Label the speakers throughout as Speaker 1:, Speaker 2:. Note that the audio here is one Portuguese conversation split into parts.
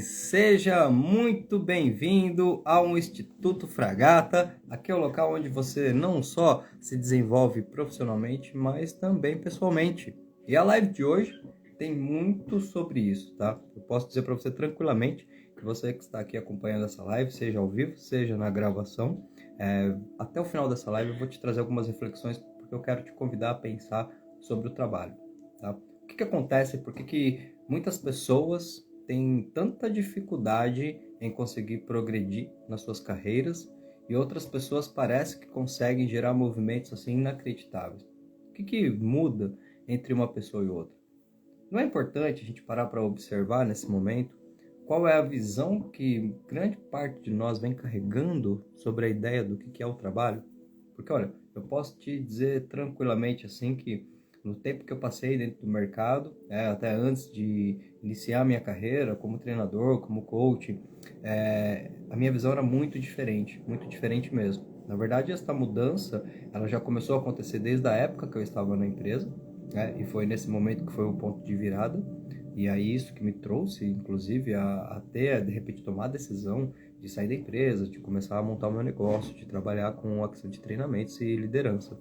Speaker 1: Seja muito bem-vindo ao Instituto Fragata. Aqui é o local onde você não só se desenvolve profissionalmente, mas também pessoalmente. E a live de hoje tem muito sobre isso, tá? Eu posso dizer para você tranquilamente que você que está aqui acompanhando essa live, seja ao vivo, seja na gravação, até o final dessa live eu vou te trazer algumas reflexões, porque eu quero te convidar a pensar sobre o trabalho, tá? O que acontece? Por que muitas pessoas têm tanta dificuldade em conseguir progredir nas suas carreiras e outras pessoas parecem que conseguem gerar movimentos assim inacreditáveis? O que muda entre uma pessoa e outra? Não é importante a gente parar para observar nesse momento qual é a visão que grande parte de nós vem carregando sobre a ideia do que é o trabalho? Porque, olha, eu posso te dizer tranquilamente assim que no tempo que eu passei dentro do mercado, até antes de iniciar minha carreira como treinador, como coach, a minha visão era muito diferente mesmo. Na verdade, essa mudança ela já começou a acontecer desde a época que eu estava na empresa, e foi nesse momento que foi o ponto de virada. E aí isso que me trouxe, inclusive, a ter, de repente, tomar a decisão de sair da empresa, de começar a montar o meu negócio, de trabalhar com a questão de treinamentos e liderança.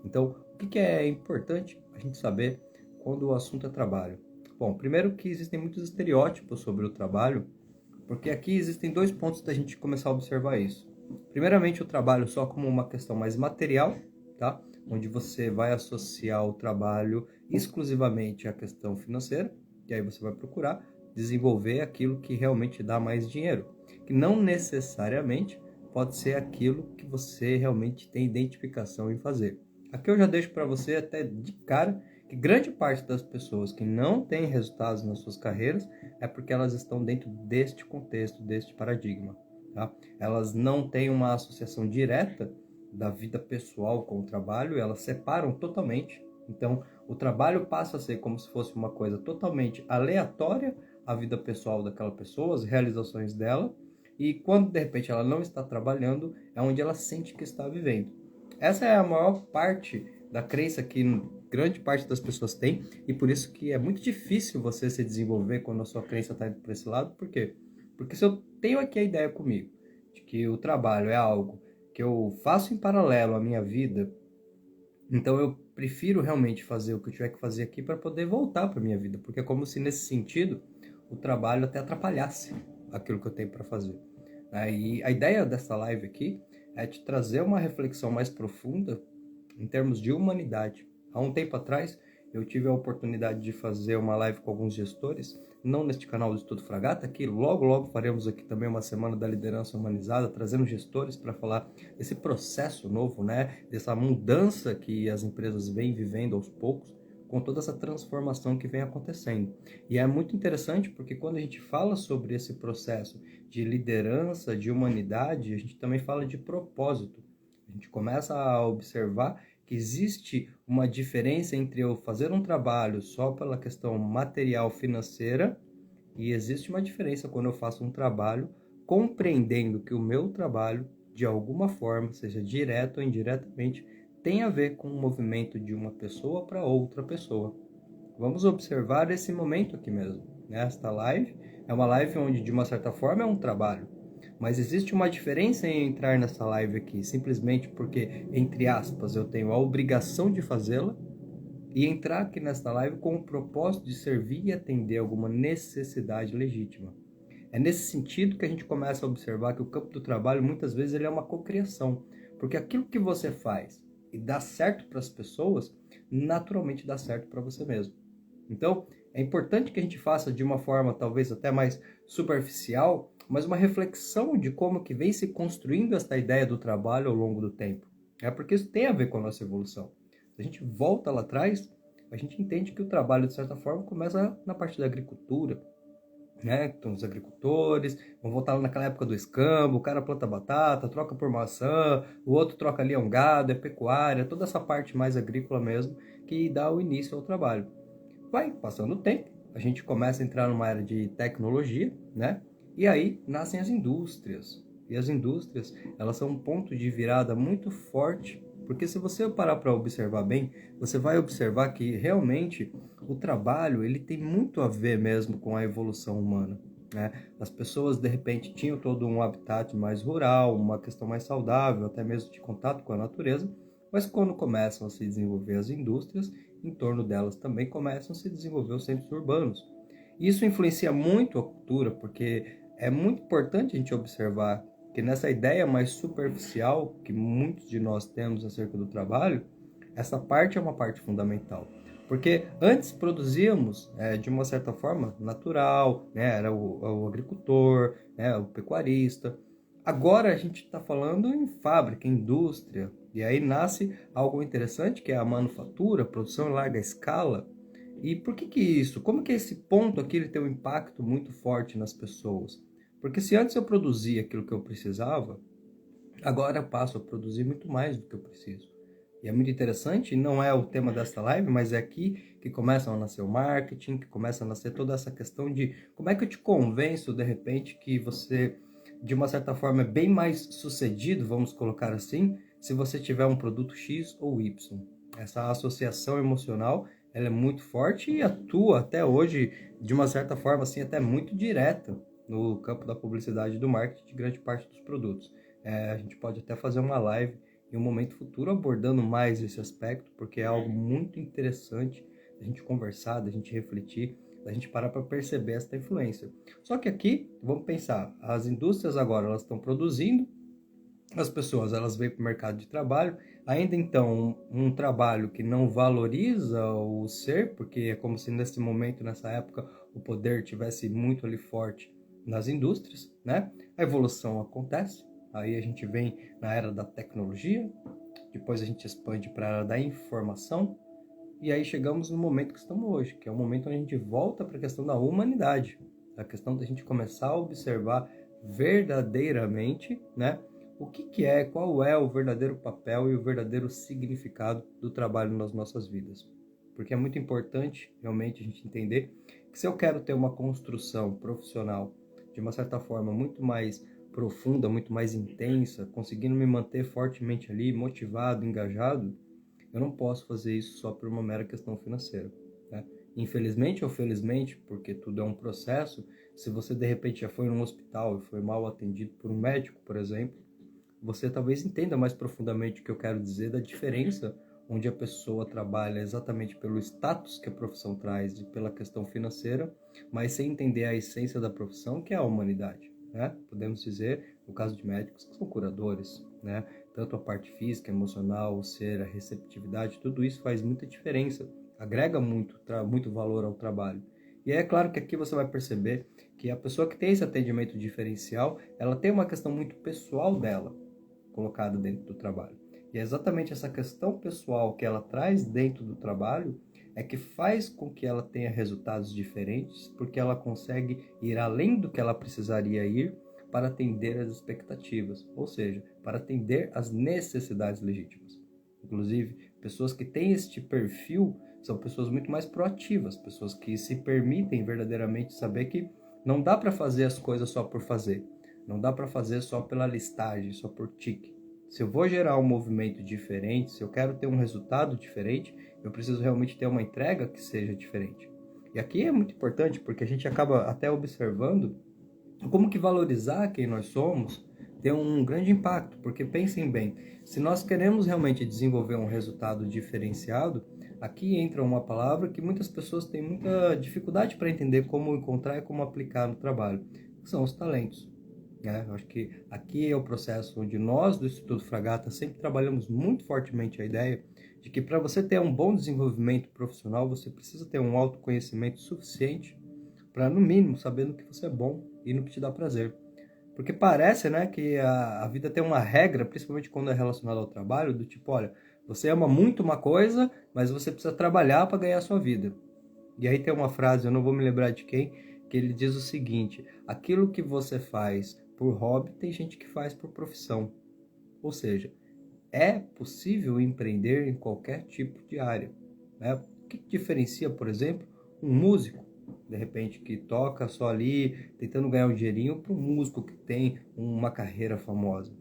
Speaker 1: Então, o que é importante a gente saber quando o assunto é trabalho? Bom, primeiro que existem muitos estereótipos sobre o trabalho, porque aqui existem dois pontos da gente começar a observar isso. Primeiramente, o trabalho só como uma questão mais material, tá? Onde você vai associar o trabalho exclusivamente à questão financeira, e aí você vai procurar desenvolver aquilo que realmente dá mais dinheiro, que não necessariamente pode ser aquilo que você realmente tem identificação em fazer. Aqui eu já deixo para você até de cara que grande parte das pessoas que não têm resultados nas suas carreiras é porque elas estão dentro deste contexto, deste paradigma. Tá? Elas não têm uma associação direta da vida pessoal com o trabalho, elas separam totalmente. Então, o trabalho passa a ser como se fosse uma coisa totalmente aleatória à vida pessoal daquela pessoa, as realizações dela, e quando de repente ela não está trabalhando, é onde ela sente que está vivendo. Essa é a maior parte da crença que grande parte das pessoas tem, e por isso que é muito difícil você se desenvolver quando a sua crença está indo para esse lado. Por quê? Porque se eu tenho aqui a ideia comigo de que o trabalho é algo que eu faço em paralelo à minha vida, então eu prefiro realmente fazer o que eu tiver que fazer aqui para poder voltar para minha vida, porque é como se nesse sentido o trabalho até atrapalhasse aquilo que eu tenho para fazer. E a ideia dessa live aqui é te trazer uma reflexão mais profunda em termos de humanidade. Há um tempo atrás, eu tive a oportunidade de fazer uma live com alguns gestores, não neste canal do Instituto Fragata, que logo faremos aqui também uma semana da liderança humanizada, trazendo gestores para falar desse processo novo, dessa mudança que as empresas vêm vivendo aos poucos, com toda essa transformação que vem acontecendo. E é muito interessante porque quando a gente fala sobre esse processo de liderança, de humanidade, a gente também fala de propósito. A gente começa a observar que existe uma diferença entre eu fazer um trabalho só pela questão material financeira e existe uma diferença quando eu faço um trabalho compreendendo que o meu trabalho, de alguma forma, seja direto ou indiretamente, tem a ver com o movimento de uma pessoa para outra pessoa. Vamos observar esse momento aqui mesmo. Esta live é uma live onde, de uma certa forma, é um trabalho. Mas existe uma diferença em entrar nessa live aqui, simplesmente porque, entre aspas, eu tenho a obrigação de fazê-la, e entrar aqui nesta live com o propósito de servir e atender alguma necessidade legítima. É nesse sentido que a gente começa a observar que o campo do trabalho, muitas vezes, ele é uma cocriação. Porque aquilo que você faz e dá certo para as pessoas, naturalmente dá certo para você mesmo. Então, é importante que a gente faça de uma forma talvez até mais superficial, mas uma reflexão de como que vem se construindo esta ideia do trabalho ao longo do tempo. Porque isso tem a ver com a nossa evolução. Se a gente volta lá atrás, a gente entende que o trabalho, de certa forma, começa na parte da agricultura, Então, os agricultores vão voltar lá naquela época do escambo, o cara planta batata, troca por maçã, o outro troca ali um gado, é pecuária, toda essa parte mais agrícola mesmo, que dá o início ao trabalho. Vai passando o tempo, a gente começa a entrar numa era de tecnologia, E aí nascem as indústrias. E as indústrias, elas são um ponto de virada muito forte, porque se você parar para observar bem, você vai observar que realmente o trabalho, ele tem muito a ver mesmo com a evolução humana. né? As pessoas, de repente, tinham todo um habitat mais rural, uma questão mais saudável, até mesmo de contato com a natureza, mas quando começam a se desenvolver as indústrias, em torno delas também começam a se desenvolver os centros urbanos. Isso influencia muito a cultura, porque é muito importante a gente observar que nessa ideia mais superficial que muitos de nós temos acerca do trabalho, essa parte é uma parte fundamental. Porque antes produzíamos de uma certa forma natural, né? Era o agricultor, né? O pecuarista. Agora a gente está falando em fábrica, indústria, e aí nasce algo interessante que é a manufatura, a produção em larga escala. E por que isso? Como que esse ponto aqui ele tem um impacto muito forte nas pessoas? Porque se antes eu produzia aquilo que eu precisava, agora eu passo a produzir muito mais do que eu preciso. E é muito interessante, não é o tema desta live, mas é aqui que começa a nascer o marketing, que começa a nascer toda essa questão de como é que eu te convenço, de repente, que você, de uma certa forma, é bem mais sucedido, vamos colocar assim, se você tiver um produto X ou Y. Essa associação emocional, ela é muito forte e atua até hoje, de uma certa forma, assim, até muito direta no campo da publicidade e do marketing de grande parte dos produtos. A gente pode até fazer uma live em um momento futuro abordando mais esse aspecto, porque é algo muito interessante da gente conversar, da gente refletir, da gente parar para perceber essa influência. Só que aqui, vamos pensar, as indústrias agora elas estão produzindo, as pessoas elas vêm para o mercado de trabalho, ainda então um trabalho que não valoriza o ser, porque é como se nesse momento, nessa época, o poder tivesse muito ali forte nas indústrias, né? A evolução acontece, aí a gente vem na era da tecnologia, depois a gente expande para a era da informação, e aí chegamos no momento que estamos hoje, que é o momento onde a gente volta para a questão da humanidade, a questão da gente começar a observar verdadeiramente, né, o que é, qual é o verdadeiro papel e o verdadeiro significado do trabalho nas nossas vidas. Porque é muito importante realmente a gente entender que se eu quero ter uma construção profissional de uma certa forma muito mais profunda, muito mais intensa, conseguindo me manter fortemente ali, motivado, engajado, eu não posso fazer isso só por uma mera questão financeira, né? Infelizmente ou felizmente, porque tudo é um processo, se você de repente já foi num hospital e foi mal atendido por um médico, por exemplo, você talvez entenda mais profundamente o que eu quero dizer da diferença onde a pessoa trabalha exatamente pelo status que a profissão traz e pela questão financeira, mas sem entender a essência da profissão, que é a humanidade, né? Podemos dizer, no caso de médicos, que são curadores, né? Tanto a parte física, emocional, o ser, a receptividade, tudo isso faz muita diferença, agrega muito valor ao trabalho. E é claro que aqui você vai perceber que a pessoa que tem esse atendimento diferencial, ela tem uma questão muito pessoal dela colocada dentro do trabalho. E é exatamente essa questão pessoal que ela traz dentro do trabalho é que faz com que ela tenha resultados diferentes, porque ela consegue ir além do que ela precisaria ir para atender as expectativas, ou seja, para atender as necessidades legítimas. Inclusive, pessoas que têm este perfil são pessoas muito mais proativas, pessoas que se permitem verdadeiramente saber que não dá para fazer as coisas só por fazer, não dá para fazer só pela listagem, só por tique. Se eu vou gerar um movimento diferente, se eu quero ter um resultado diferente, eu preciso realmente ter uma entrega que seja diferente. E aqui é muito importante porque a gente acaba até observando como que valorizar quem nós somos tem um grande impacto, porque pensem bem, se nós queremos realmente desenvolver um resultado diferenciado, aqui entra uma palavra que muitas pessoas têm muita dificuldade para entender como encontrar e como aplicar no trabalho, que são os talentos. Eu acho que aqui é o processo onde nós do Instituto Fragata sempre trabalhamos muito fortemente a ideia de que para você ter um bom desenvolvimento profissional, você precisa ter um autoconhecimento suficiente para, no mínimo, saber no que você é bom e no que te dá prazer. Porque parece, né, que a vida tem uma regra, principalmente quando é relacionado ao trabalho, do tipo, olha, você ama muito uma coisa, mas você precisa trabalhar para ganhar a sua vida. E aí tem uma frase, eu não vou me lembrar de quem, que ele diz o seguinte: aquilo que você faz por hobby, tem gente que faz por profissão. Ou seja, é possível empreender em qualquer tipo de área, né? O que diferencia, por exemplo, um músico, de repente, que toca só ali, tentando ganhar um dinheirinho, para um músico que tem uma carreira famosa?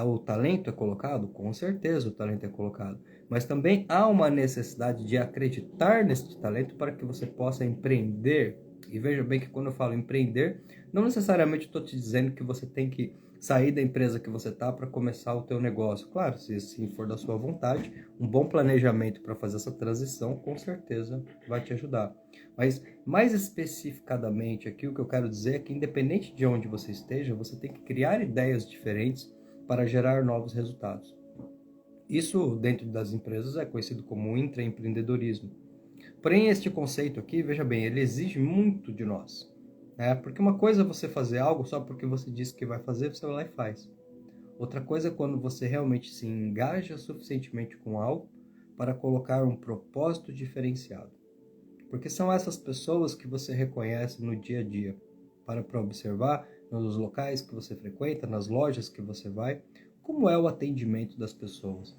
Speaker 1: O talento é colocado? Com certeza o talento é colocado. Mas também há uma necessidade de acreditar nesse talento para que você possa empreender E veja bem que quando eu falo empreender, não necessariamente estou te dizendo que você tem que sair da empresa que você está para começar o teu negócio. Claro, se assim for da sua vontade, um bom planejamento para fazer essa transição, com certeza vai te ajudar. Mas mais especificadamente aqui, o que eu quero dizer é que independente de onde você esteja, você tem que criar ideias diferentes para gerar novos resultados. Isso, dentro das empresas, é conhecido como intraempreendedorismo. Porém, este conceito aqui, veja bem, ele exige muito de nós. Porque uma coisa é você fazer algo só porque você disse que vai fazer, você vai lá e faz. Outra coisa é quando você realmente se engaja suficientemente com algo para colocar um propósito diferenciado. Porque são essas pessoas que você reconhece no dia a dia, para observar nos locais que você frequenta, nas lojas que você vai, como é o atendimento das pessoas.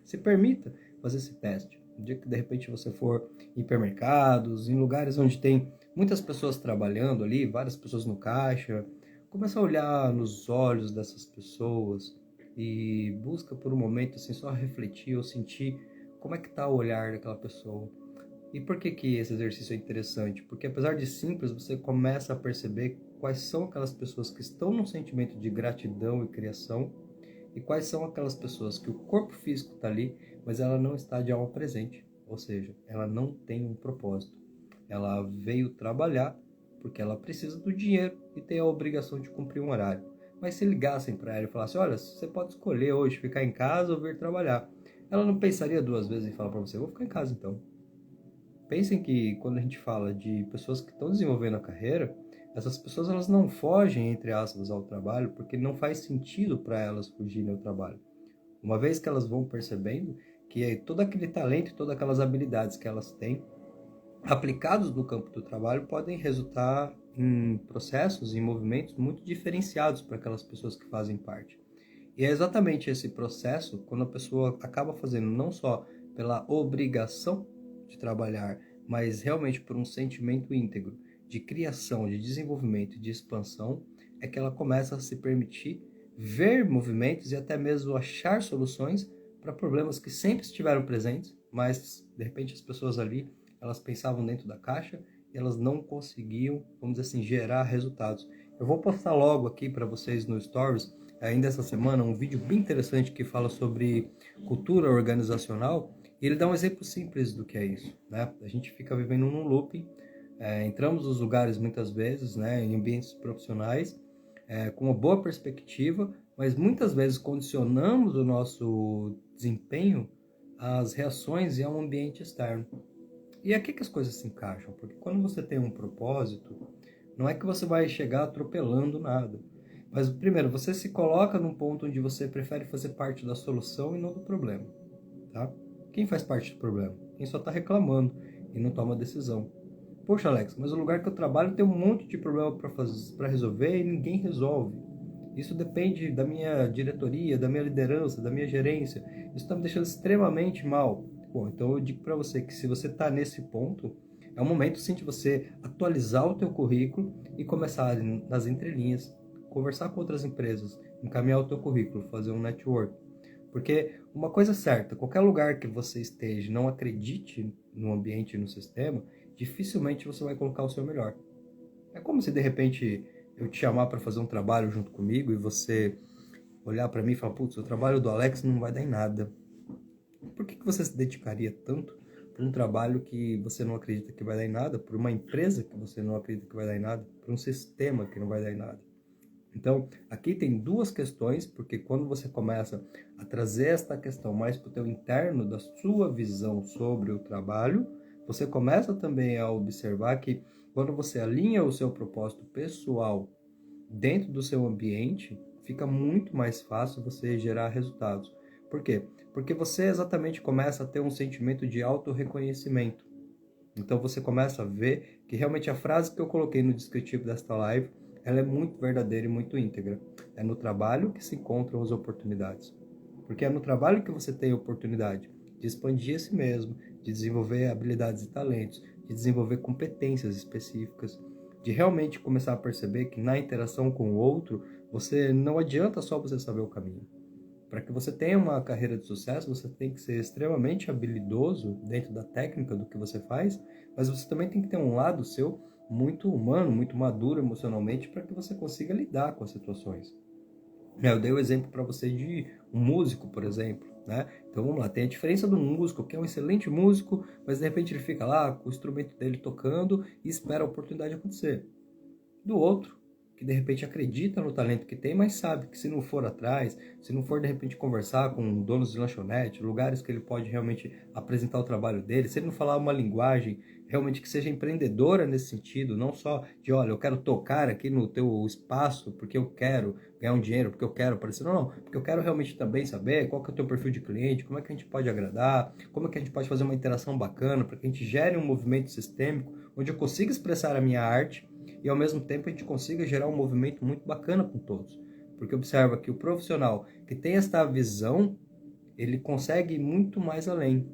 Speaker 1: Se permita fazer esse teste. No dia que de repente você for em hipermercados, em lugares onde tem muitas pessoas trabalhando ali, várias pessoas no caixa, começa a olhar nos olhos dessas pessoas e busca por um momento assim só refletir ou sentir como é que está o olhar daquela pessoa. E por que esse exercício é interessante? Porque apesar de simples, você começa a perceber quais são aquelas pessoas que estão num sentimento de gratidão e criação e quais são aquelas pessoas que o corpo físico está ali, mas ela não está de alma presente. Ou seja, ela não tem um propósito. Ela veio trabalhar porque ela precisa do dinheiro e tem a obrigação de cumprir um horário. Mas se ligassem para ela e falassem, olha, você pode escolher hoje ficar em casa ou vir trabalhar. Ela não pensaria duas vezes em falar para você, vou ficar em casa então. Pensem que quando a gente fala de pessoas que estão desenvolvendo a carreira, essas pessoas elas não fogem, entre aspas, ao trabalho porque não faz sentido para elas fugirem ao trabalho. Uma vez que elas vão percebendo que todo aquele talento e todas aquelas habilidades que elas têm, aplicados no campo do trabalho, podem resultar em processos, em movimentos muito diferenciados para aquelas pessoas que fazem parte. E é exatamente esse processo, quando a pessoa acaba fazendo não só pela obrigação de trabalhar, mas realmente por um sentimento íntegro de criação, de desenvolvimento e de expansão, é que ela começa a se permitir ver movimentos e até mesmo achar soluções para problemas que sempre estiveram presentes, mas de repente as pessoas ali, elas pensavam dentro da caixa e elas não conseguiam, vamos dizer assim, gerar resultados. Eu vou postar logo aqui para vocês no Stories, ainda essa semana, um vídeo bem interessante que fala sobre cultura organizacional. E ele dá um exemplo simples do que é isso, né? A gente fica vivendo num looping, entramos nos lugares muitas vezes, né, em ambientes profissionais, com uma boa perspectiva, mas muitas vezes condicionamos o nosso desempenho às reações e a um ambiente externo. E aqui que as coisas se encaixam, porque quando você tem um propósito, não é que você vai chegar atropelando nada. Mas primeiro, você se coloca num ponto onde você prefere fazer parte da solução e não do problema, tá? Quem faz parte do problema? Quem só está reclamando e não toma decisão. Poxa, Alex, mas o lugar que eu trabalho tem um monte de problema para resolver e ninguém resolve. Isso depende da minha diretoria, da minha liderança, da minha gerência. Isso está me deixando extremamente mal. Bom, então eu digo para você que se você está nesse ponto, é o momento sim de você atualizar o teu currículo e começar nas entrelinhas, conversar com outras empresas, encaminhar o teu currículo, fazer um network. Porque uma coisa é certa, qualquer lugar que você esteja, não acredite no ambiente e no sistema, dificilmente você vai colocar o seu melhor. É como se de repente eu te chamar para fazer um trabalho junto comigo e você olhar para mim e falar, putz, o trabalho do Alex não vai dar em nada. Por que você se dedicaria tanto para um trabalho que você não acredita que vai dar em nada, por uma empresa que você não acredita que vai dar em nada, por um sistema que não vai dar em nada? Então, aqui tem duas questões, porque quando você começa a trazer esta questão mais para o teu interno, da sua visão sobre o trabalho, você começa também a observar que quando você alinha o seu propósito pessoal dentro do seu ambiente, fica muito mais fácil você gerar resultados. Por quê? Porque você exatamente começa a ter um sentimento de autorreconhecimento. Então você começa a ver que realmente a frase que eu coloquei no descritivo desta live, ela é muito verdadeira e muito íntegra. É no trabalho que se encontram as oportunidades. Porque é no trabalho que você tem a oportunidade de expandir a si mesmo, de desenvolver habilidades e talentos, de desenvolver competências específicas, de realmente começar a perceber que na interação com o outro, você não adianta só você saber o caminho. Para que você tenha uma carreira de sucesso, você tem que ser extremamente habilidoso dentro da técnica do que você faz, mas você também tem que ter um lado seu muito humano, muito maduro emocionalmente para que você consiga lidar com as situações. Eu dei o exemplo para você de um músico, por exemplo, né? Então vamos lá, tem a diferença do músico, que é um excelente músico, mas de repente ele fica lá com o instrumento dele tocando e espera a oportunidade acontecer. Do outro, que de repente acredita no talento que tem, mas sabe que se não for atrás, se não for de repente conversar com donos de lanchonete, lugares que ele pode realmente apresentar o trabalho dele, se ele não falar uma linguagem realmente que seja empreendedora nesse sentido, não só de, olha, eu quero tocar aqui no teu espaço porque eu quero ganhar um dinheiro, porque eu quero aparecer, não, porque eu quero realmente também saber qual que é o teu perfil de cliente, como é que a gente pode agradar, como é que a gente pode fazer uma interação bacana para que a gente gere um movimento sistêmico onde eu consiga expressar a minha arte e ao mesmo tempo a gente consiga gerar um movimento muito bacana com todos. Porque observa que o profissional que tem esta visão, ele consegue ir muito mais além.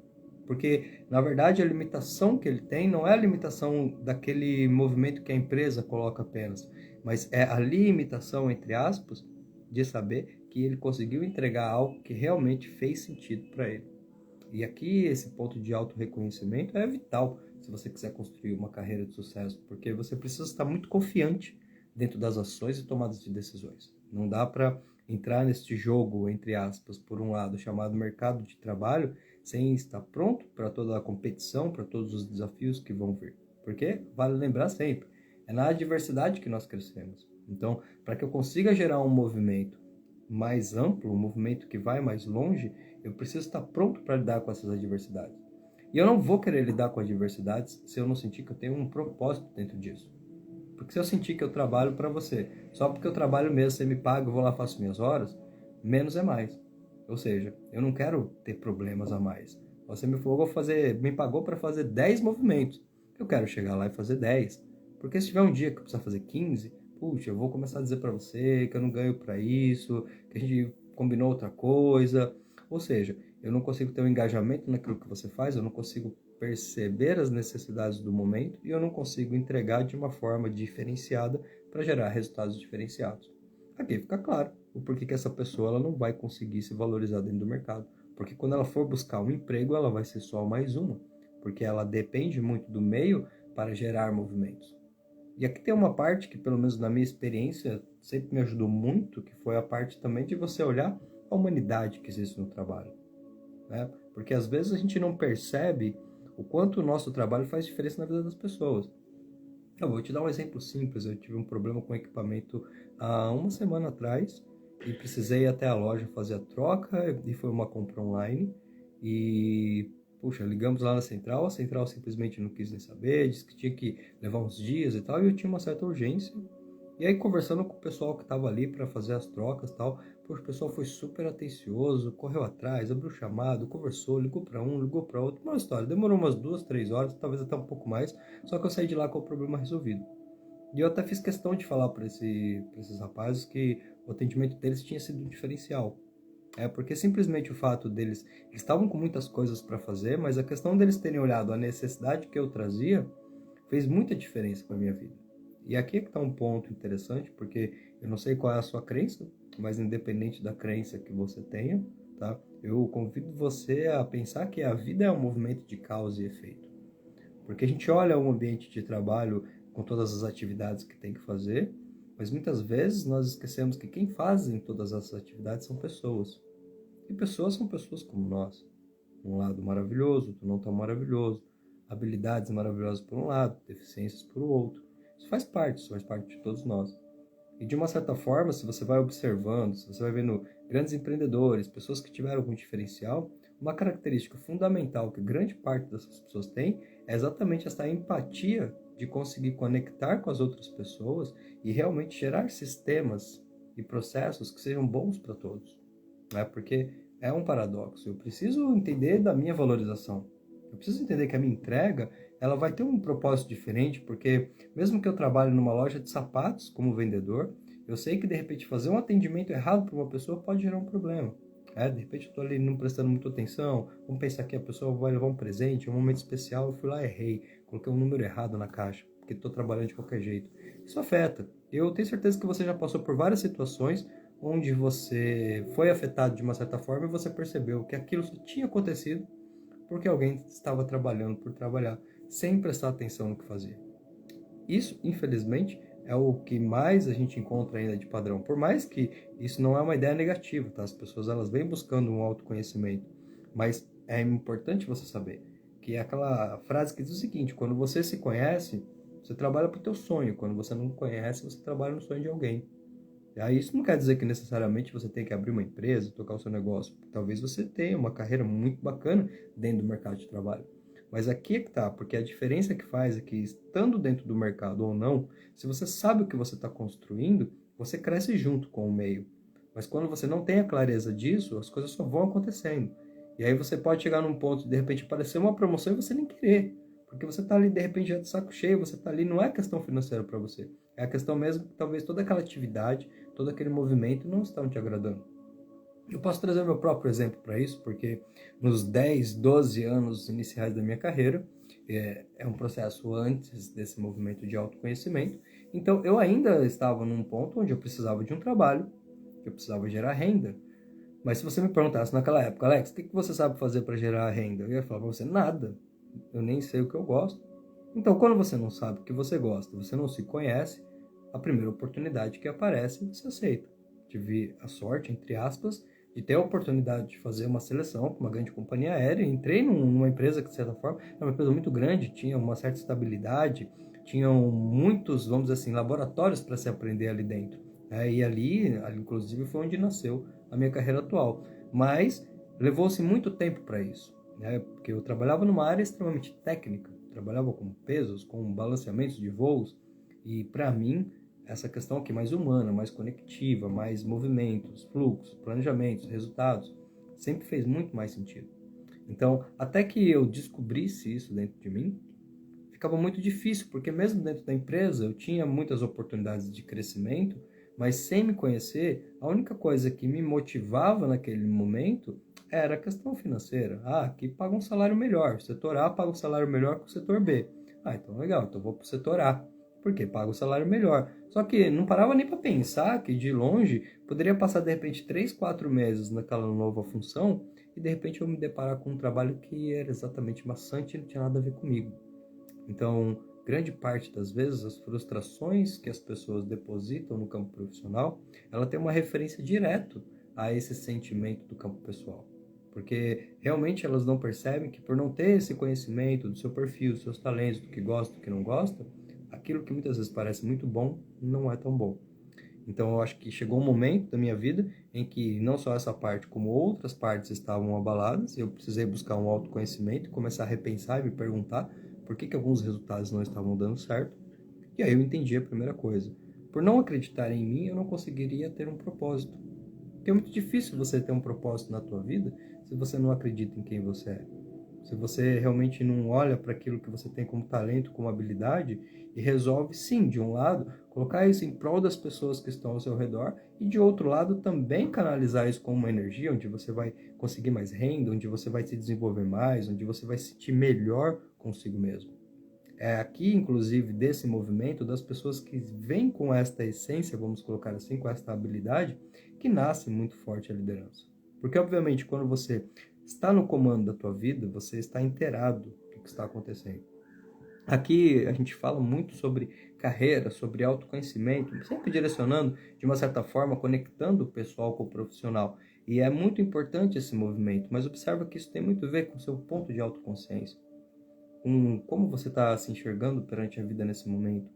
Speaker 1: Porque, na verdade, a limitação que ele tem não é a limitação daquele movimento que a empresa coloca apenas, mas é a limitação, entre aspas, de saber que ele conseguiu entregar algo que realmente fez sentido para ele. E aqui esse ponto de auto-reconhecimento é vital se você quiser construir uma carreira de sucesso, porque você precisa estar muito confiante dentro das ações e tomadas de decisões. Não dá para entrar neste jogo, entre aspas, por um lado, chamado mercado de trabalho, sem estar pronto para toda a competição, para todos os desafios que vão vir. Porque, vale lembrar sempre, é na adversidade que nós crescemos. Então, para que eu consiga gerar um movimento mais amplo, um movimento que vai mais longe, eu preciso estar pronto para lidar com essas adversidades. E eu não vou querer lidar com adversidades se eu não sentir que eu tenho um propósito dentro disso. Porque se eu sentir que eu trabalho para você, só porque eu trabalho mesmo, você me paga, eu vou lá, faço minhas horas, menos é mais. Ou seja, eu não quero ter problemas a mais. Você me falou, me pagou para fazer 10 movimentos. Eu quero chegar lá e fazer 10. Porque se tiver um dia que eu precisar fazer 15, puxa, eu vou começar a dizer para você que eu não ganho para isso, que a gente combinou outra coisa. Ou seja, eu não consigo ter um engajamento naquilo que você faz, eu não consigo perceber as necessidades do momento e eu não consigo entregar de uma forma diferenciada para gerar resultados diferenciados. Aqui fica claro o porquê que essa pessoa ela não vai conseguir se valorizar dentro do mercado. Porque quando ela for buscar um emprego, ela vai ser só mais uma. Porque ela depende muito do meio para gerar movimentos. E aqui tem uma parte que, pelo menos na minha experiência, sempre me ajudou muito, que foi a parte também de você olhar a humanidade que existe no trabalho. Né? Porque às vezes a gente não percebe o quanto o nosso trabalho faz diferença na vida das pessoas. Eu vou te dar um exemplo simples. Eu tive um problema com equipamento há uma semana atrás e precisei ir até a loja fazer a troca e foi uma compra online. E, puxa, ligamos lá na central, a central simplesmente não quis nem saber, disse que tinha que levar uns dias e tal, e eu tinha uma certa urgência. E aí, conversando com o pessoal que estava ali para fazer as trocas e tal, poxa, o pessoal foi super atencioso, correu atrás, abriu o chamado, conversou, ligou para um, ligou para outro. Uma história, demorou umas 2, 3 horas, talvez até um pouco mais, só que eu saí de lá com o problema resolvido. E eu até fiz questão de falar para esses rapazes que o atendimento deles tinha sido um diferencial. Porque simplesmente o fato deles, eles estavam com muitas coisas para fazer, mas a questão deles terem olhado a necessidade que eu trazia fez muita diferença para minha vida. E aqui é que está um ponto interessante, porque eu não sei qual é a sua crença, mas independente da crença que você tenha, tá? Eu convido você a pensar que a vida é um movimento de causa e efeito. Porque a gente olha um ambiente de trabalho com todas as atividades que tem que fazer, mas muitas vezes nós esquecemos que quem fazem todas essas atividades são pessoas. E pessoas são pessoas como nós. Um lado maravilhoso, outro não tão maravilhoso. Habilidades maravilhosas por um lado, deficiências por outro. Isso faz parte de todos nós. E de uma certa forma, se você vai observando, se você vai vendo grandes empreendedores, pessoas que tiveram algum diferencial, uma característica fundamental que grande parte dessas pessoas tem é exatamente essa empatia de conseguir conectar com as outras pessoas e realmente gerar sistemas e processos que sejam bons para todos. Porque é um paradoxo. Eu preciso entender da minha valorização. Eu preciso entender que a minha entrega ela vai ter um propósito diferente, porque mesmo que eu trabalhe numa loja de sapatos como vendedor, eu sei que de repente fazer um atendimento errado para uma pessoa pode gerar um problema. De repente eu estou ali não prestando muita atenção, vamos pensar que a pessoa vai levar um presente, um momento especial, eu fui lá e errei, coloquei um número errado na caixa, porque estou trabalhando de qualquer jeito. Isso afeta. Eu tenho certeza que você já passou por várias situações onde você foi afetado de uma certa forma e você percebeu que aquilo só tinha acontecido porque alguém estava trabalhando por trabalhar, sem prestar atenção no que fazia. Isso, infelizmente, é o que mais a gente encontra ainda de padrão. Por mais que isso não é uma ideia negativa, tá? As pessoas elas vêm buscando um autoconhecimento, mas é importante você saber que é aquela frase que diz o seguinte: quando você se conhece, você trabalha para o teu sonho. Quando você não conhece, você trabalha no sonho de alguém. E aí, isso não quer dizer que necessariamente você tem que abrir uma empresa, tocar o seu negócio. Talvez você tenha uma carreira muito bacana dentro do mercado de trabalho. Mas aqui é que tá, porque a diferença que faz é que, estando dentro do mercado ou não, se você sabe o que você está construindo, você cresce junto com o meio. Mas quando você não tem a clareza disso, as coisas só vão acontecendo. E aí você pode chegar num ponto de repente aparecer uma promoção e você nem querer. Porque você está ali, de repente, já de saco cheio, você está ali, não é questão financeira para você. É a questão mesmo que talvez toda aquela atividade, todo aquele movimento não estão te agradando. Eu posso trazer meu próprio exemplo para isso, porque nos 10, 12 anos iniciais da minha carreira, é um processo antes desse movimento de autoconhecimento, então eu ainda estava num ponto onde eu precisava de um trabalho, que eu precisava gerar renda. Mas se você me perguntasse naquela época, Alex, o que você sabe fazer para gerar renda? Eu ia falar para você, nada. Eu nem sei o que eu gosto. Então, quando você não sabe o que você gosta, você não se conhece, a primeira oportunidade que aparece, você aceita. Tive a sorte, entre aspas, de ter a oportunidade de fazer uma seleção com uma grande companhia aérea. Entrei numa empresa que, de certa forma, era uma empresa muito grande, tinha uma certa estabilidade, tinham muitos, vamos dizer assim, laboratórios para se aprender ali dentro. E ali, inclusive, foi onde nasceu a minha carreira atual. Mas levou-se muito tempo para isso, né? Porque eu trabalhava numa área extremamente técnica, trabalhava com pesos, com balanceamentos de voos, e para mim, essa questão aqui mais humana, mais conectiva, mais movimentos, fluxos, planejamentos, resultados, sempre fez muito mais sentido. Então, até que eu descobrisse isso dentro de mim, ficava muito difícil, porque mesmo dentro da empresa eu tinha muitas oportunidades de crescimento, mas sem me conhecer, a única coisa que me motivava naquele momento era a questão financeira. Ah, aqui paga um salário melhor, o setor A paga um salário melhor que o setor B. Ah, então legal, então vou para o setor A, porque paga o salário melhor. Só que não parava nem para pensar que de longe poderia passar de repente 3, 4 meses naquela nova função e de repente eu me deparar com um trabalho que era exatamente maçante e não tinha nada a ver comigo. Então, grande parte das vezes, as frustrações que as pessoas depositam no campo profissional, ela tem uma referência direto a esse sentimento do campo pessoal. Porque realmente elas não percebem que por não ter esse conhecimento do seu perfil, dos seus talentos, do que gosta, do que não gosta, aquilo que muitas vezes parece muito bom, não é tão bom. Então eu acho que chegou um momento da minha vida em que não só essa parte, como outras partes estavam abaladas, eu precisei buscar um autoconhecimento, começar a repensar e me perguntar por que alguns resultados não estavam dando certo. E aí eu entendi a primeira coisa. Por não acreditar em mim, eu não conseguiria ter um propósito. Porque é muito difícil você ter um propósito na tua vida se você não acredita em quem você é. Se você realmente não olha para aquilo que você tem como talento, como habilidade, e resolve, sim, de um lado, colocar isso em prol das pessoas que estão ao seu redor, e de outro lado, também canalizar isso com uma energia onde você vai conseguir mais renda, onde você vai se desenvolver mais, onde você vai se sentir melhor consigo mesmo. É aqui, inclusive, desse movimento, das pessoas que vêm com esta essência, vamos colocar assim, com esta habilidade, que nasce muito forte a liderança. Porque, obviamente, quando você está no comando da tua vida, você está inteirado do que está acontecendo. Aqui a gente fala muito sobre carreira, sobre autoconhecimento, sempre direcionando, de uma certa forma, conectando o pessoal com o profissional. E é muito importante esse movimento, mas observa que isso tem muito a ver com o seu ponto de autoconsciência. Com como você está se enxergando perante a vida nesse momento,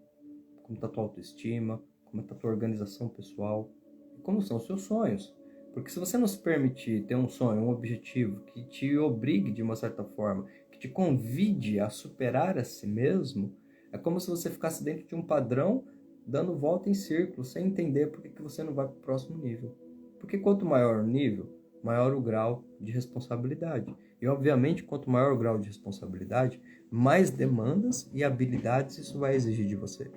Speaker 1: como está a tua autoestima, como está a tua organização pessoal, e como são os seus sonhos. Porque se você não se permitir ter um sonho, um objetivo que te obrigue de uma certa forma, que te convide a superar a si mesmo, é como se você ficasse dentro de um padrão, dando volta em círculo, sem entender por que você não vai para o próximo nível. Porque quanto maior o nível, maior o grau de responsabilidade. E, obviamente, quanto maior o grau de responsabilidade, mais demandas e habilidades isso vai exigir de você.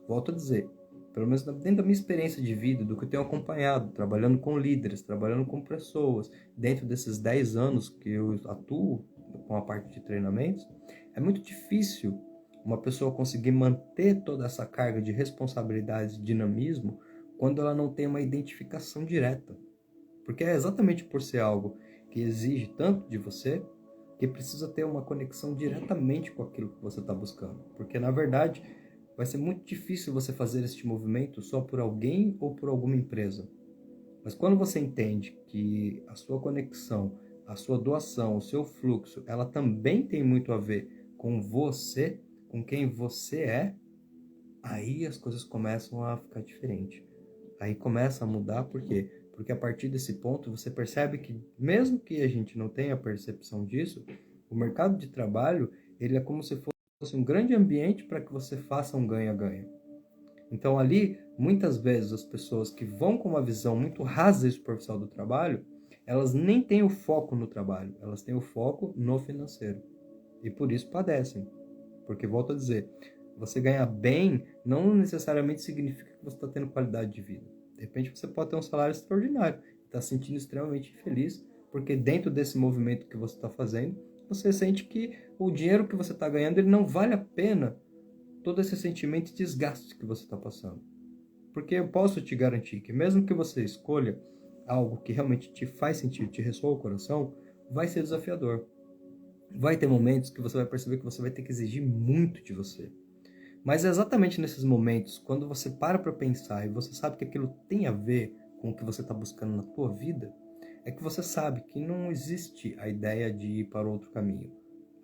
Speaker 1: Volto a dizer, pelo menos dentro da minha experiência de vida, do que eu tenho acompanhado, trabalhando com líderes, trabalhando com pessoas, dentro desses 10 anos que eu atuo com a parte de treinamentos, é muito difícil uma pessoa conseguir manter toda essa carga de responsabilidade e dinamismo quando ela não tem uma identificação direta. Porque é exatamente por ser algo que exige tanto de você que precisa ter uma conexão diretamente com aquilo que você está buscando. Porque, na verdade, vai ser muito difícil você fazer este movimento só por alguém ou por alguma empresa. Mas quando você entende que a sua conexão, a sua doação, o seu fluxo, ela também tem muito a ver com você, com quem você é, aí as coisas começam a ficar diferentes. Aí começa a mudar, por quê? Porque a partir desse ponto você percebe que, mesmo que a gente não tenha percepção disso, o mercado de trabalho, ele é como se fosse um grande ambiente para que você faça um ganha-ganha. Então ali, muitas vezes as pessoas que vão com uma visão muito rasa e superficial do trabalho, elas nem têm o foco no trabalho, elas têm o foco no financeiro. E por isso padecem. Porque, volto a dizer, você ganhar bem não necessariamente significa que você está tendo qualidade de vida. De repente você pode ter um salário extraordinário, está se sentindo extremamente infeliz, porque dentro desse movimento que você está fazendo, você sente que o dinheiro que você está ganhando ele não vale a pena todo esse sentimento de desgaste que você está passando. Porque eu posso te garantir que mesmo que você escolha algo que realmente te faz sentido, te ressoa o coração, vai ser desafiador. Vai ter momentos que você vai perceber que você vai ter que exigir muito de você. Mas é exatamente nesses momentos, quando você para pensar e você sabe que aquilo tem a ver com o que você está buscando na tua vida, é que você sabe que não existe a ideia de ir para outro caminho.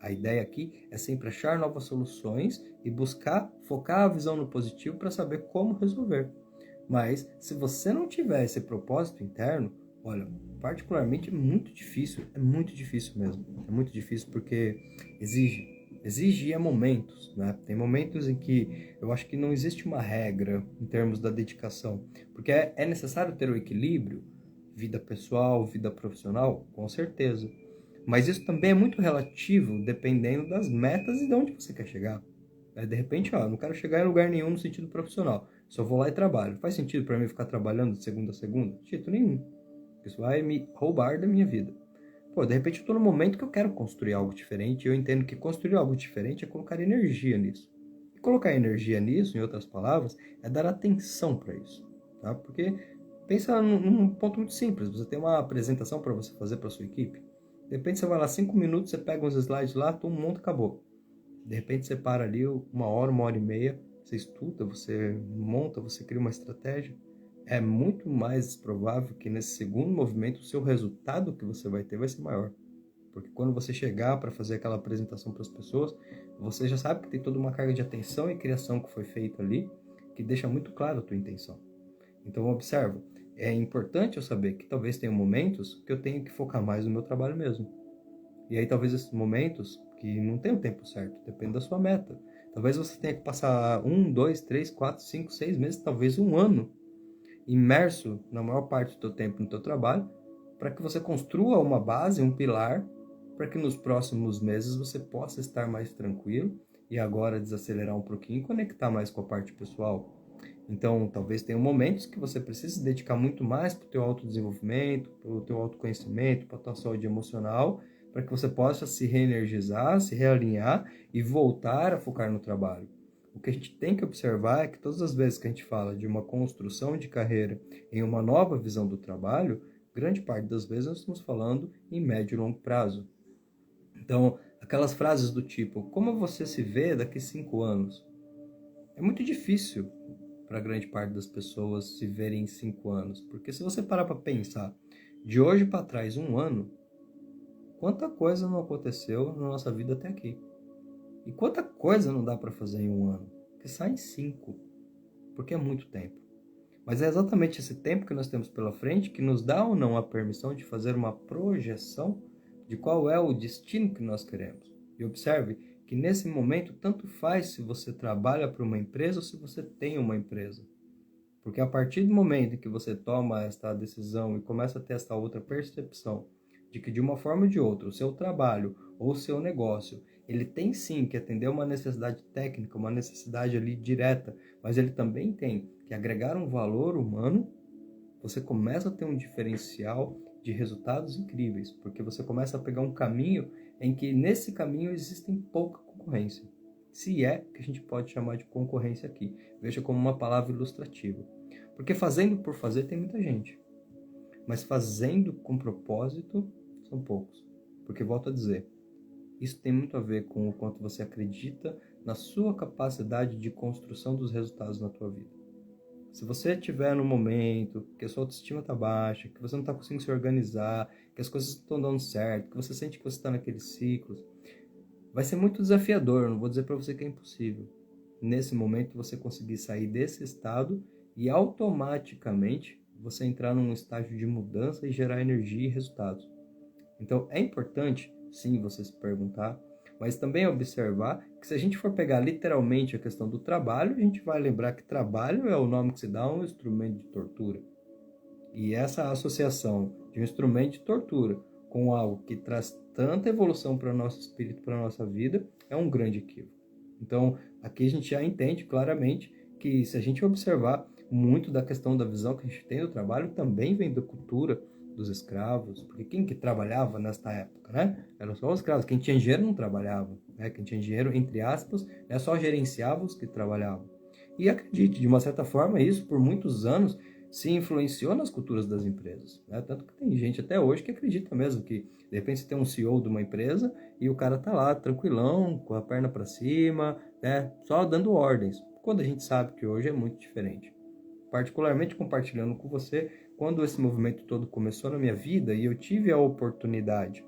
Speaker 1: A ideia aqui é sempre achar novas soluções e buscar focar a visão no positivo para saber como resolver. Mas se você não tiver esse propósito interno, olha, particularmente é muito difícil mesmo. É muito difícil porque exige momentos, né? Tem momentos em que eu acho que não existe uma regra em termos da dedicação, porque é necessário ter o equilíbrio, vida pessoal, vida profissional, com certeza. Mas isso também é muito relativo, dependendo das metas e de onde você quer chegar. De repente, não quero chegar em lugar nenhum no sentido profissional. Só vou lá e trabalho. Faz sentido para mim ficar trabalhando de segunda a segunda? De jeito nenhum. Isso vai me roubar da minha vida. Pô, de repente eu estou no momento que eu quero construir algo diferente e eu entendo que construir algo diferente é colocar energia nisso. E colocar energia nisso, em outras palavras, é dar atenção para isso. Tá? Porque pensa num ponto muito simples. Você tem uma apresentação para você fazer para sua equipe. De repente você vai lá 5 minutos, você pega uns slides lá, tu monta, acabou. De repente você para ali 1 hora e meia, você estuda, você monta, você cria uma estratégia. É muito mais provável que nesse segundo movimento o seu resultado que você vai ter vai ser maior. Porque quando você chegar para fazer aquela apresentação para as pessoas, você já sabe que tem toda uma carga de atenção e criação que foi feita ali, que deixa muito claro a tua intenção. Então observa, é importante eu saber que talvez tenha momentos que eu tenho que focar mais no meu trabalho mesmo. E aí talvez esses momentos que não tem o tempo certo, depende da sua meta. Talvez você tenha que passar 1, 2, 3, 4, 5, 6 meses, talvez um ano, imerso na maior parte do teu tempo no teu trabalho, para que você construa uma base, um pilar, para que nos próximos meses você possa estar mais tranquilo e agora desacelerar um pouquinho e conectar mais com a parte pessoal. Então, talvez tenha momentos que você precise se dedicar muito mais para o teu autodesenvolvimento, para o teu autoconhecimento, para a tua saúde emocional, para que você possa se reenergizar, se realinhar e voltar a focar no trabalho. O que a gente tem que observar é que todas as vezes que a gente fala de uma construção de carreira em uma nova visão do trabalho, grande parte das vezes nós estamos falando em médio e longo prazo. Então, aquelas frases do tipo, como você se vê daqui 5 anos? É muito difícil para grande parte das pessoas se verem em 5 anos. Porque se você parar para pensar, de hoje para trás, um ano, quanta coisa não aconteceu na nossa vida até aqui. E quanta coisa não dá para fazer em um ano. Que sai em 5, porque é muito tempo. Mas é exatamente esse tempo que nós temos pela frente que nos dá ou não a permissão de fazer uma projeção de qual é o destino que nós queremos. E observe que nesse momento tanto faz se você trabalha para uma empresa ou se você tem uma empresa. Porque a partir do momento em que você toma esta decisão e começa a ter essa outra percepção de que de uma forma ou de outra o seu trabalho ou o seu negócio, ele tem sim que atender uma necessidade técnica, uma necessidade ali direta, mas ele também tem que agregar um valor humano, você começa a ter um diferencial de resultados incríveis, porque você começa a pegar um caminho em que nesse caminho existem pouca concorrência. Se é que a gente pode chamar de concorrência aqui. Veja como uma palavra ilustrativa. Porque fazendo por fazer tem muita gente. Mas fazendo com propósito são poucos. Porque, volto a dizer, isso tem muito a ver com o quanto você acredita na sua capacidade de construção dos resultados na tua vida. Se você estiver no momento que a sua autoestima está baixa, que você não está conseguindo se organizar, que as coisas estão dando certo, que você sente que você está naqueles ciclos, vai ser muito desafiador, eu não vou dizer para você que é impossível. Nesse momento você conseguir sair desse estado e automaticamente você entrar num estágio de mudança e gerar energia e resultados. Então é importante, sim, você se perguntar, mas também observar que se a gente for pegar literalmente a questão do trabalho, a gente vai lembrar que trabalho é o nome que se dá a um instrumento de tortura. E essa associação de um instrumento de tortura com algo que traz tanta evolução para o nosso espírito, para a nossa vida, é um grande equívoco. Então, aqui a gente já entende claramente que se a gente observar muito da questão da visão que a gente tem do trabalho, também vem da cultura dos escravos, porque quem que trabalhava nesta época, né? Eram só os escravos. Quem tinha dinheiro não trabalhava, né? Quem tinha dinheiro, entre aspas, né? Só gerenciava os que trabalhavam. E acredite, de uma certa forma, isso por muitos anos se influenciou nas culturas das empresas, né? Tanto que tem gente até hoje que acredita mesmo que, de repente, você tem um CEO de uma empresa e o cara tá lá, tranquilão, com a perna para cima, né? Só dando ordens, quando a gente sabe que hoje é muito diferente. Particularmente compartilhando com você, quando esse movimento todo começou na minha vida e eu tive a oportunidade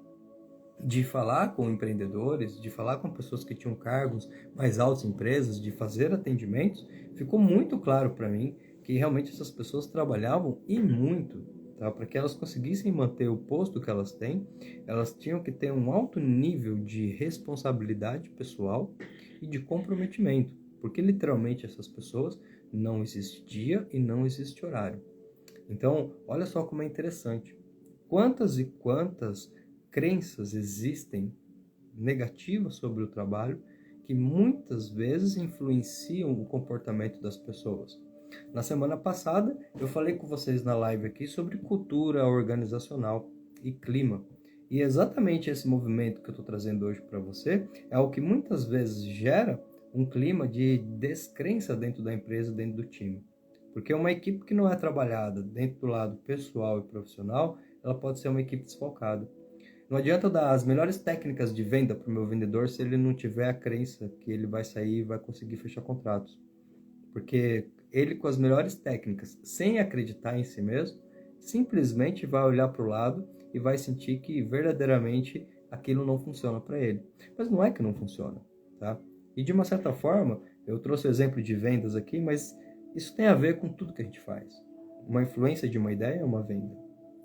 Speaker 1: de falar com empreendedores, de falar com pessoas que tinham cargos mais altos em empresas, de fazer atendimentos, ficou muito claro para mim que realmente essas pessoas trabalhavam e muito, tá? Para que elas conseguissem manter o posto que elas têm, elas tinham que ter um alto nível de responsabilidade pessoal e de comprometimento, porque literalmente essas pessoas não existe dia e não existe horário. Então, olha só como é interessante. Quantas e quantas crenças existem negativas sobre o trabalho que muitas vezes influenciam o comportamento das pessoas. Na semana passada, eu falei com vocês na live aqui sobre cultura organizacional e clima. E exatamente esse movimento que eu estou trazendo hoje para você é o que muitas vezes gera um clima de descrença dentro da empresa, dentro do time. Porque uma equipe que não é trabalhada dentro do lado pessoal e profissional, ela pode ser uma equipe desfocada. Não adianta eu dar as melhores técnicas de venda para o meu vendedor se ele não tiver a crença que ele vai sair e vai conseguir fechar contratos. Porque ele, com as melhores técnicas, sem acreditar em si mesmo, simplesmente vai olhar para o lado e vai sentir que verdadeiramente aquilo não funciona para ele. Mas não é que não funciona, tá? E de uma certa forma, eu trouxe o exemplo de vendas aqui, mas isso tem a ver com tudo que a gente faz. Uma influência de uma ideia é uma venda.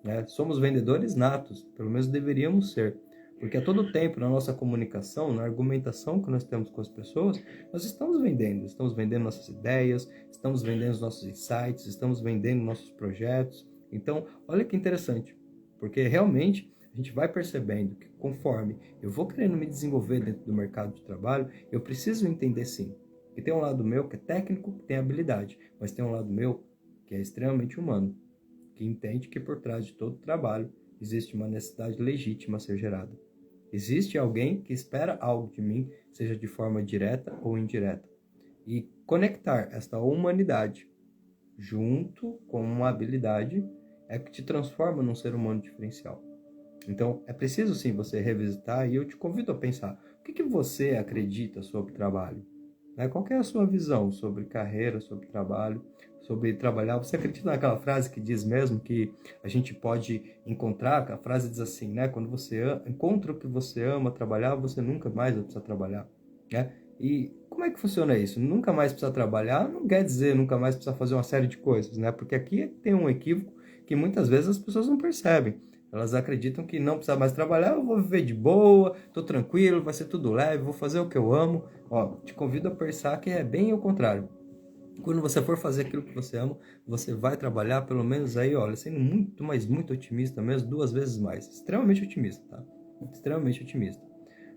Speaker 1: Né? Somos vendedores natos, pelo menos deveríamos ser. Porque a todo tempo, na nossa comunicação, na argumentação que nós temos com as pessoas, nós estamos vendendo nossas ideias, estamos vendendo os nossos insights, estamos vendendo nossos projetos. Então, olha que interessante, porque realmente a gente vai percebendo que conforme eu vou querendo me desenvolver dentro do mercado de trabalho, eu preciso entender sim, que tem um lado meu que é técnico, que tem habilidade, mas tem um lado meu que é extremamente humano, que entende que por trás de todo trabalho existe uma necessidade legítima a ser gerada. Existe alguém que espera algo de mim, seja de forma direta ou indireta. E conectar esta humanidade junto com uma habilidade é que te transforma num ser humano diferencial. Então, é preciso sim você revisitar e eu te convido a pensar, o que você acredita sobre trabalho? Qual que é a sua visão sobre carreira, sobre trabalho, sobre trabalhar? Você acredita naquela frase que diz mesmo que a gente pode encontrar, a frase diz assim, né? Quando você encontra o que você ama trabalhar, você nunca mais vai precisar trabalhar, né? E como é que funciona isso? Nunca mais precisa trabalhar não quer dizer nunca mais precisa fazer uma série de coisas, né? Porque aqui tem um equívoco que muitas vezes as pessoas não percebem. Elas acreditam que não precisa mais trabalhar, eu vou viver de boa, tô tranquilo, vai ser tudo leve, vou fazer o que eu amo. Ó, te convido a pensar que é bem o contrário. Quando você for fazer aquilo que você ama, você vai trabalhar pelo menos aí, olha, sendo muito, mas muito otimista mesmo, 2 vezes mais. Extremamente otimista, tá? Extremamente otimista.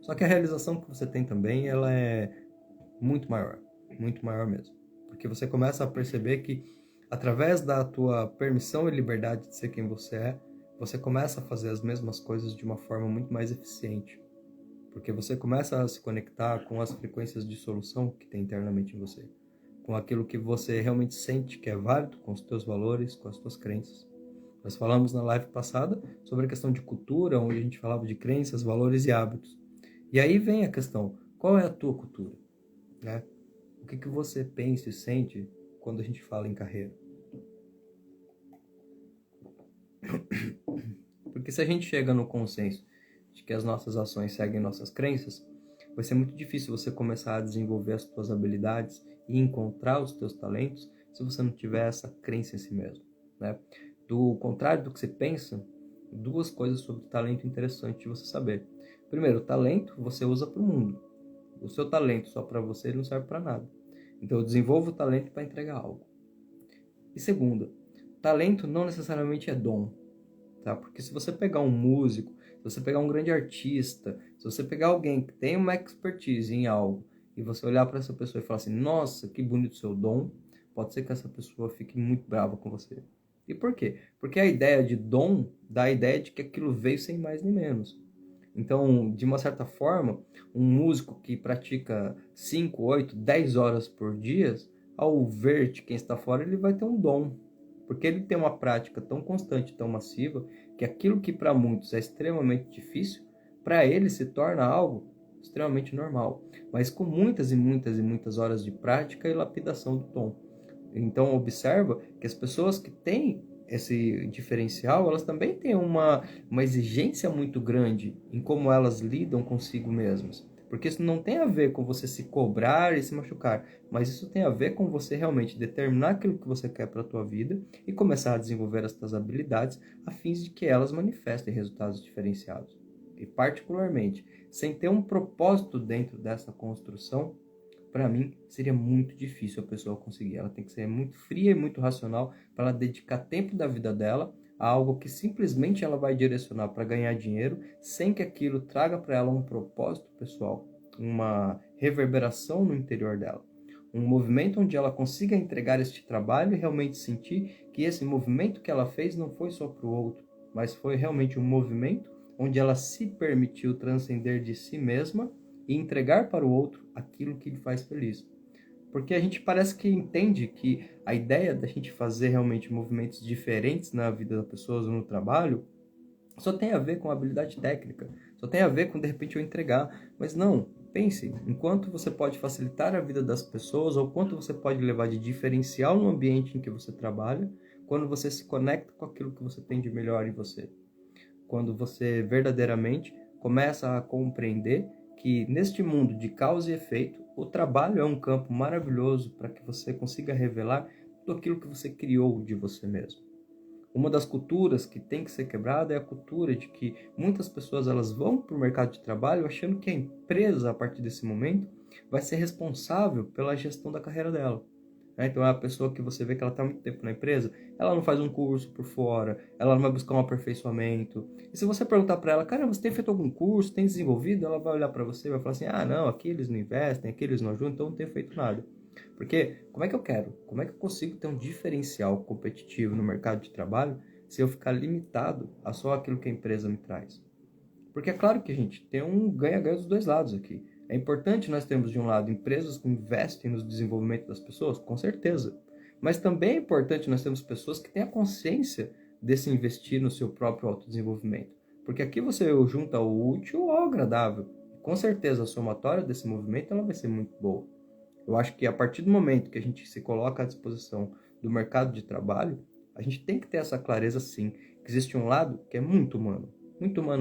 Speaker 1: Só que a realização que você tem também, ela é muito maior mesmo. Porque você começa a perceber que através da tua permissão e liberdade de ser quem você é, você começa a fazer as mesmas coisas de uma forma muito mais eficiente. Porque você começa a se conectar com as frequências de solução que tem internamente em você. Com aquilo que você realmente sente que é válido, com os teus valores, com as tuas crenças. Nós falamos na live passada sobre a questão de cultura, onde a gente falava de crenças, valores e hábitos. E aí vem a questão, qual é a tua cultura? né? O que que você pensa e sente quando a gente fala em carreira? Porque se a gente chega no consenso de que as nossas ações seguem nossas crenças, vai ser muito difícil você começar a desenvolver as suas habilidades e encontrar os seus talentos se você não tiver essa crença em si mesmo, né? Do contrário do que você pensa, duas coisas sobre talento interessantes de você saber. Primeiro, o talento você usa para o mundo. O seu talento só para você ele não serve para nada. Então, eu desenvolvo o talento para entregar algo. E segunda, talento não necessariamente é dom, tá? Porque se você pegar um músico, se você pegar um grande artista, se você pegar alguém que tem uma expertise em algo e você olhar para essa pessoa e falar assim, nossa, que bonito seu dom, pode ser que essa pessoa fique muito brava com você. E por quê? Porque a ideia de dom dá a ideia de que aquilo veio sem mais nem menos. Então, de uma certa forma, um músico que pratica 5, 8, 10 horas por dia, ao ver de quem está fora, ele vai ter um dom. Porque ele tem uma prática tão constante, tão massiva, que aquilo que para muitos é extremamente difícil, para ele se torna algo extremamente normal. Mas com muitas e muitas e muitas horas de prática e lapidação do dom. Então, observa que as pessoas que têm esse diferencial, elas também têm uma exigência muito grande em como elas lidam consigo mesmas. Porque isso não tem a ver com você se cobrar e se machucar, mas isso tem a ver com você realmente determinar aquilo que você quer para a tua vida e começar a desenvolver as tuas habilidades a fim de que elas manifestem resultados diferenciados. E particularmente, sem ter um propósito dentro dessa construção, para mim, seria muito difícil a pessoa conseguir. Ela tem que ser muito fria e muito racional para ela dedicar tempo da vida dela a algo que simplesmente ela vai direcionar para ganhar dinheiro, sem que aquilo traga para ela um propósito pessoal, uma reverberação no interior dela. Um movimento onde ela consiga entregar este trabalho e realmente sentir que esse movimento que ela fez não foi só para o outro, mas foi realmente um movimento onde ela se permitiu transcender de si mesma e entregar para o outro aquilo que lhe faz feliz. Porque a gente parece que entende que a ideia da gente fazer realmente movimentos diferentes na vida das pessoas ou no trabalho só tem a ver com habilidade técnica, só tem a ver com de repente eu entregar. Mas não, pense, enquanto você pode facilitar a vida das pessoas ou quanto você pode levar de diferencial no ambiente em que você trabalha, quando você se conecta com aquilo que você tem de melhor em você. Quando você verdadeiramente começa a compreender que neste mundo de causa e efeito, o trabalho é um campo maravilhoso para que você consiga revelar tudo aquilo que você criou de você mesmo. Uma das culturas que tem que ser quebrada é a cultura de que muitas pessoas elas vão para o mercado de trabalho achando que a empresa, a partir desse momento, vai ser responsável pela gestão da carreira dela. Então é a pessoa que você vê que ela está há muito tempo na empresa, ela não faz um curso por fora, ela não vai buscar um aperfeiçoamento. E se você perguntar para ela, cara, você tem feito algum curso, tem desenvolvido? Ela vai olhar para você e vai falar assim, ah, não, aqui eles não investem, aqui eles não ajudam, então não tenho feito nada. Porque como é que eu quero? Como é que eu consigo ter um diferencial competitivo no mercado de trabalho se eu ficar limitado a só aquilo que a empresa me traz? Porque é claro que a gente tem um ganha-ganha dos dois lados aqui. É importante nós termos, de um lado, empresas que investem no desenvolvimento das pessoas, com certeza. Mas também é importante nós termos pessoas que têm a consciência desse investir no seu próprio autodesenvolvimento. Porque aqui você junta o útil ao agradável. Com certeza a somatória desse movimento ela vai ser muito boa. Eu acho que a partir do momento que a gente se coloca à disposição do mercado de trabalho, a gente tem que ter essa clareza sim, que existe um lado que é muito humano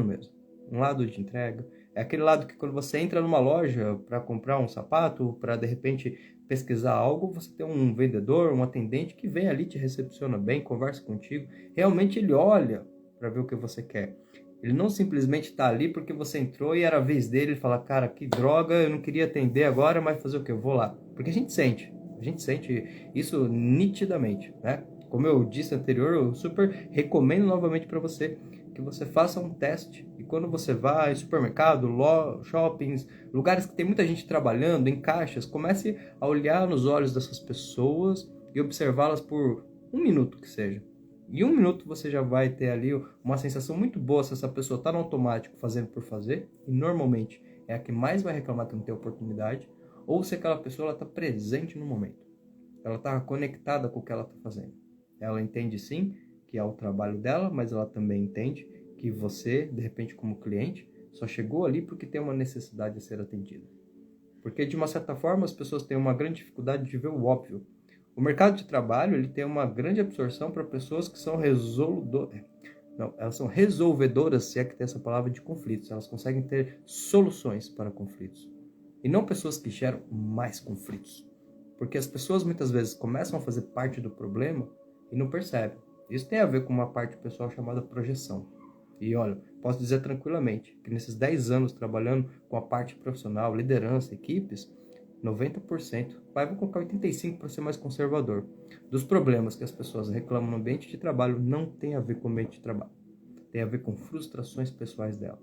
Speaker 1: mesmo. Um lado de entrega, é aquele lado que quando você entra numa loja para comprar um sapato, para de repente pesquisar algo, você tem um vendedor, um atendente que vem ali, te recepciona bem, conversa contigo, realmente ele olha para ver o que você quer. Ele não simplesmente está ali porque você entrou e era a vez dele, ele fala, cara, que droga, eu não queria atender agora, mas fazer o que? Eu vou lá. Porque a gente sente isso nitidamente, né? Como eu disse anterior, eu super recomendo novamente para você que você faça um teste. E quando você vai em supermercado, shoppings, lugares que tem muita gente trabalhando, em caixas, comece a olhar nos olhos dessas pessoas e observá-las por um minuto que seja. Em um minuto você já vai ter ali uma sensação muito boa se essa pessoa está no automático fazendo por fazer, e normalmente é a que mais vai reclamar que não tem oportunidade, ou se aquela pessoa está presente no momento. Ela está conectada com o que ela está fazendo. Ela entende sim que é o trabalho dela, mas ela também entende que você, de repente como cliente, só chegou ali porque tem uma necessidade a ser atendida. Porque, de uma certa forma, as pessoas têm uma grande dificuldade de ver o óbvio. O mercado de trabalho ele tem uma grande absorção para pessoas que são elas são resolvedoras, se é que tem essa palavra, de conflitos. Elas conseguem ter soluções para conflitos. E não pessoas que geram mais conflitos. Porque as pessoas muitas vezes começam a fazer parte do problema e não percebem. Isso tem a ver com uma parte pessoal chamada projeção. E olha, posso dizer tranquilamente que nesses 10 anos trabalhando com a parte profissional, liderança, equipes, 90%, vou colocar 85% para ser mais conservador, dos problemas que as pessoas reclamam no ambiente de trabalho não tem a ver com o ambiente de trabalho. Tem a ver com frustrações pessoais dela.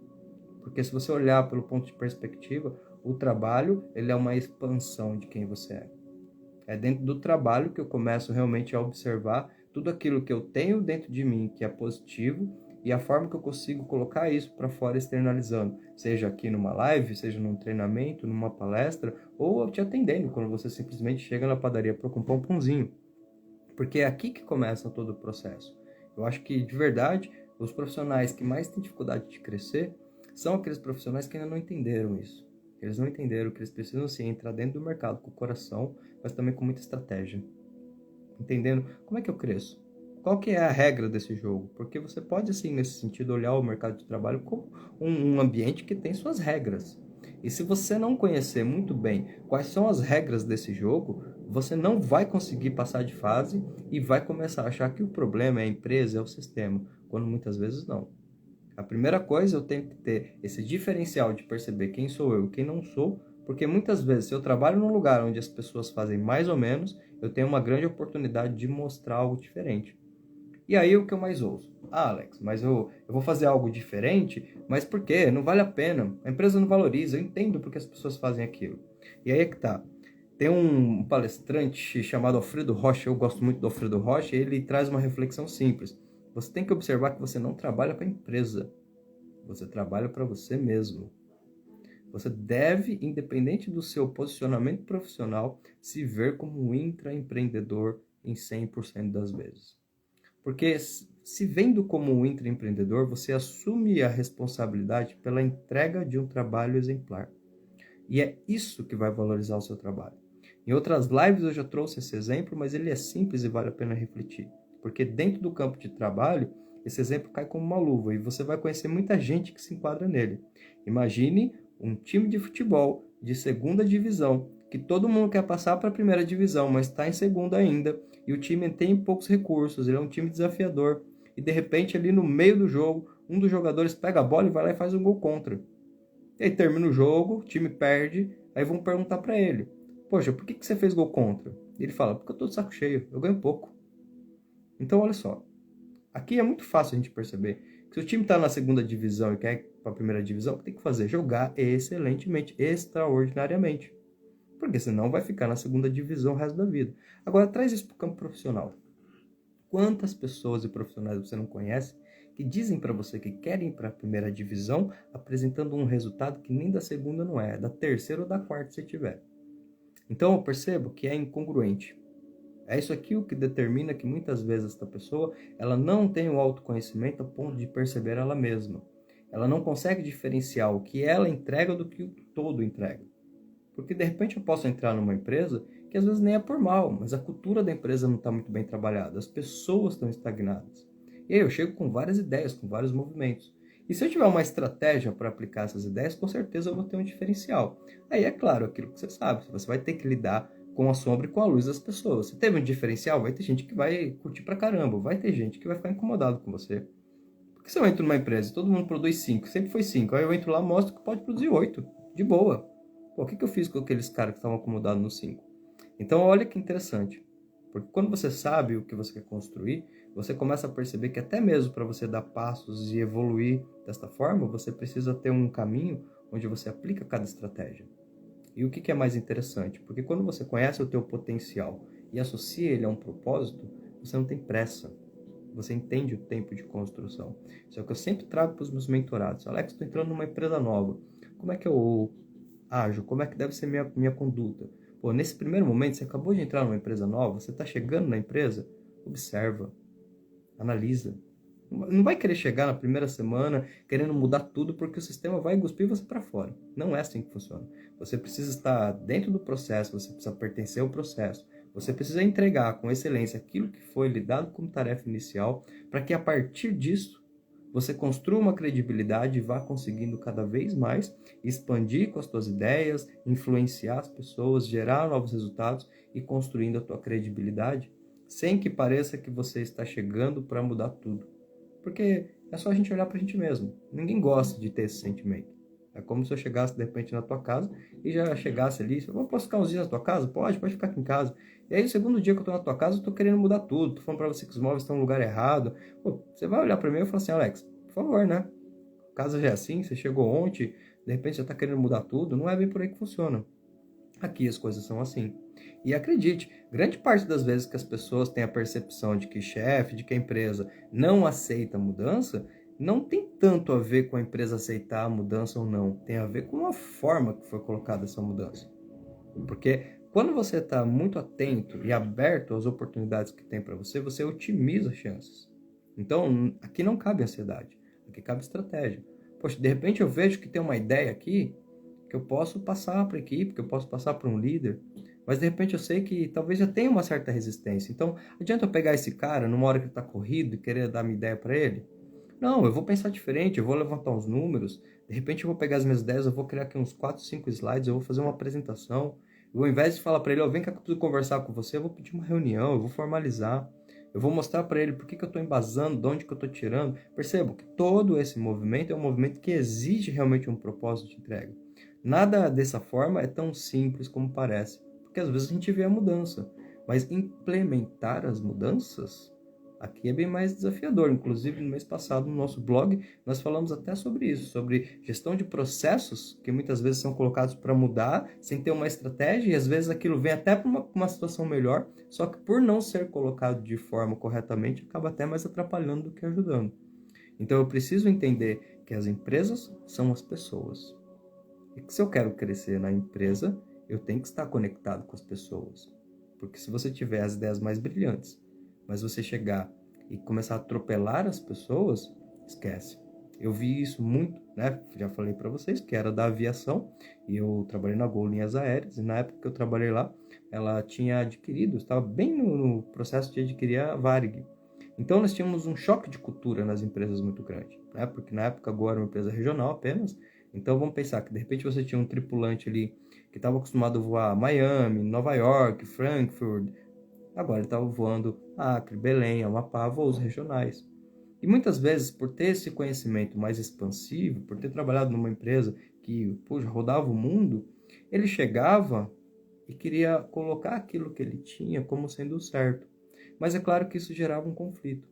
Speaker 1: Porque se você olhar pelo ponto de perspectiva, o trabalho ele é uma expansão de quem você é. É dentro do trabalho que eu começo realmente a observar tudo aquilo que eu tenho dentro de mim que é positivo e a forma que eu consigo colocar isso para fora externalizando, seja aqui numa live, seja num treinamento, numa palestra, ou te atendendo, quando você simplesmente chega na padaria para comprar um pãozinho. Porque é aqui que começa todo o processo. Eu acho que, de verdade, os profissionais que mais têm dificuldade de crescer são aqueles profissionais que ainda não entenderam isso. Eles não entenderam que eles precisam, sim, entrar dentro do mercado com o coração, mas também com muita estratégia. Entendendo como é que eu cresço. Qual que é a regra desse jogo? Porque você pode, assim, nesse sentido, olhar o mercado de trabalho como um ambiente que tem suas regras. E se você não conhecer muito bem quais são as regras desse jogo, você não vai conseguir passar de fase e vai começar a achar que o problema é a empresa, é o sistema, quando muitas vezes não. A primeira coisa, eu tenho que ter esse diferencial de perceber quem sou eu e quem não sou, porque muitas vezes, se eu trabalho num lugar onde as pessoas fazem mais ou menos, eu tenho uma grande oportunidade de mostrar algo diferente. E aí o que eu mais ouço? Ah, Alex, mas eu vou fazer algo diferente, mas por quê? Não vale a pena. A empresa não valoriza, eu entendo porque as pessoas fazem aquilo. E aí é que tá. Tem um palestrante chamado Alfredo Rocha, eu gosto muito do Alfredo Rocha, e ele traz uma reflexão simples. Você tem que observar que você não trabalha para a empresa, você trabalha para você mesmo. Você deve, independente do seu posicionamento profissional, se ver como um intraempreendedor em 100% das vezes. Porque se vendo como um intraempreendedor, você assume a responsabilidade pela entrega de um trabalho exemplar. E é isso que vai valorizar o seu trabalho. Em outras lives eu já trouxe esse exemplo, mas ele é simples e vale a pena refletir. Porque dentro do campo de trabalho, esse exemplo cai como uma luva e você vai conhecer muita gente que se enquadra nele. Imagine um time de futebol de segunda divisão, que todo mundo quer passar para a primeira divisão, mas está em segunda ainda, e o time tem poucos recursos, ele é um time desafiador, e de repente ali no meio do jogo, um dos jogadores pega a bola e vai lá e faz um gol contra. E aí termina o jogo, o time perde, aí vão perguntar para ele, poxa, por que você fez gol contra? E ele fala, porque eu tô de saco cheio, eu ganho pouco. Então olha só, aqui é muito fácil a gente perceber que se o time está na segunda divisão e quer ir para a primeira divisão, o que tem que fazer? Jogar excelentemente, extraordinariamente. Porque senão vai ficar na segunda divisão o resto da vida. Agora traz isso para o campo profissional. Quantas pessoas e profissionais você não conhece que dizem para você que querem ir para a primeira divisão, apresentando um resultado que nem da segunda não é da terceira ou da quarta se tiver. Então eu percebo que é incongruente. É isso aqui o que determina que muitas vezes esta pessoa ela não tem o autoconhecimento a ponto de perceber ela mesma. Ela não consegue diferenciar o que ela entrega do que o todo entrega. Porque de repente eu posso entrar numa empresa que às vezes nem é por mal, mas a cultura da empresa não está muito bem trabalhada, as pessoas estão estagnadas. E aí eu chego com várias ideias, com vários movimentos. E se eu tiver uma estratégia para aplicar essas ideias, com certeza eu vou ter um diferencial. Aí é claro, aquilo que você sabe, você vai ter que lidar com a sombra e com a luz das pessoas. Se teve um diferencial, vai ter gente que vai curtir pra caramba, vai ter gente que vai ficar incomodado com você. Porque se eu entro numa empresa e todo mundo produz 5, sempre foi 5, aí eu entro lá e mostro que pode produzir 8, de boa. Pô, o que eu fiz com aqueles caras que estavam acomodados no 5? Então olha que interessante, porque quando você sabe o que você quer construir, você começa a perceber que até mesmo para você dar passos e evoluir desta forma, você precisa ter um caminho onde você aplica cada estratégia. E o que é mais interessante? Porque quando você conhece o teu potencial e associa ele a um propósito, você não tem pressa. Você entende o tempo de construção. Isso é o que eu sempre trago para os meus mentorados. Alex, estou entrando numa empresa nova. Como é que eu ajo? Como é que deve ser minha conduta? Pô, nesse primeiro momento, você acabou de entrar numa empresa nova, você está chegando na empresa, observa, analisa. Não vai querer chegar na primeira semana querendo mudar tudo porque o sistema vai cuspir você para fora. Não é assim que funciona. Você precisa estar dentro do processo, você precisa pertencer ao processo. Você precisa entregar com excelência aquilo que foi lhe dado como tarefa inicial, para que a partir disso você construa uma credibilidade e vá conseguindo cada vez mais expandir com as suas ideias, influenciar as pessoas, gerar novos resultados e construindo a tua credibilidade, sem que pareça que você está chegando para mudar tudo. Porque é só a gente olhar para a gente mesmo. Ninguém gosta de ter esse sentimento. É como se eu chegasse de repente na tua casa e já chegasse ali, eu posso ficar uns dias na tua casa? Pode ficar aqui em casa. E aí, o segundo dia que eu tô na tua casa, eu tô querendo mudar tudo. Tô falando pra você que os móveis estão no lugar errado. Pô, você vai olhar pra mim e falar assim, Alex, por favor, né? A casa já é assim, você chegou ontem, de repente já tá querendo mudar tudo. Não é bem por aí que funciona. Aqui as coisas são assim. E acredite, grande parte das vezes que as pessoas têm a percepção de que chefe, de que a empresa não aceita a mudança, não tem tanto a ver com a empresa aceitar a mudança ou não. Tem a ver com a forma que foi colocada essa mudança. Porque quando você está muito atento e aberto às oportunidades que tem para você, você otimiza as chances. Então, aqui não cabe ansiedade, aqui cabe estratégia. Poxa, de repente eu vejo que tem uma ideia aqui que eu posso passar para a equipe, que eu posso passar para um líder, mas de repente eu sei que talvez já tenha uma certa resistência. Então, adianta eu pegar esse cara numa hora que ele está corrido e querer dar minha ideia para ele? Não, eu vou pensar diferente, eu vou levantar uns números, de repente eu vou pegar as minhas ideias, eu vou criar aqui uns 4, 5 slides, eu vou fazer uma apresentação, ao invés de falar para ele, vem cá que eu preciso conversar com você, eu vou pedir uma reunião, eu vou formalizar, eu vou mostrar para ele por que eu estou embasando, de onde que eu estou tirando. Percebo que todo esse movimento é um movimento que exige realmente um propósito de entrega. Nada dessa forma é tão simples como parece, porque às vezes a gente vê a mudança, mas implementar as mudanças aqui é bem mais desafiador. Inclusive, no mês passado, no nosso blog, nós falamos até sobre isso, sobre gestão de processos que muitas vezes são colocados para mudar, sem ter uma estratégia, e às vezes aquilo vem até para uma situação melhor, só que por não ser colocado de forma corretamente, acaba até mais atrapalhando do que ajudando. Então, eu preciso entender que as empresas são as pessoas. E que se eu quero crescer na empresa, eu tenho que estar conectado com as pessoas. Porque se você tiver as ideias mais brilhantes, mas você chegar e começar a atropelar as pessoas, esquece. Eu vi isso muito, né? Já falei para vocês que era da aviação e eu trabalhei na Gol Linhas Aéreas e na época que eu trabalhei lá, ela tinha adquirido, estava bem no processo de adquirir a Varig. Então nós tínhamos um choque de cultura nas empresas muito grande, né? Porque na época a Gol era uma empresa regional apenas. Então vamos pensar que de repente você tinha um tripulante ali que estava acostumado a voar Miami, Nova York, Frankfurt. Agora ele estava voando Acre, Belém, Amapá, voos regionais. E muitas vezes, por ter esse conhecimento mais expansivo, por ter trabalhado numa empresa que rodava o mundo, ele chegava e queria colocar aquilo que ele tinha como sendo certo. Mas é claro que isso gerava um conflito.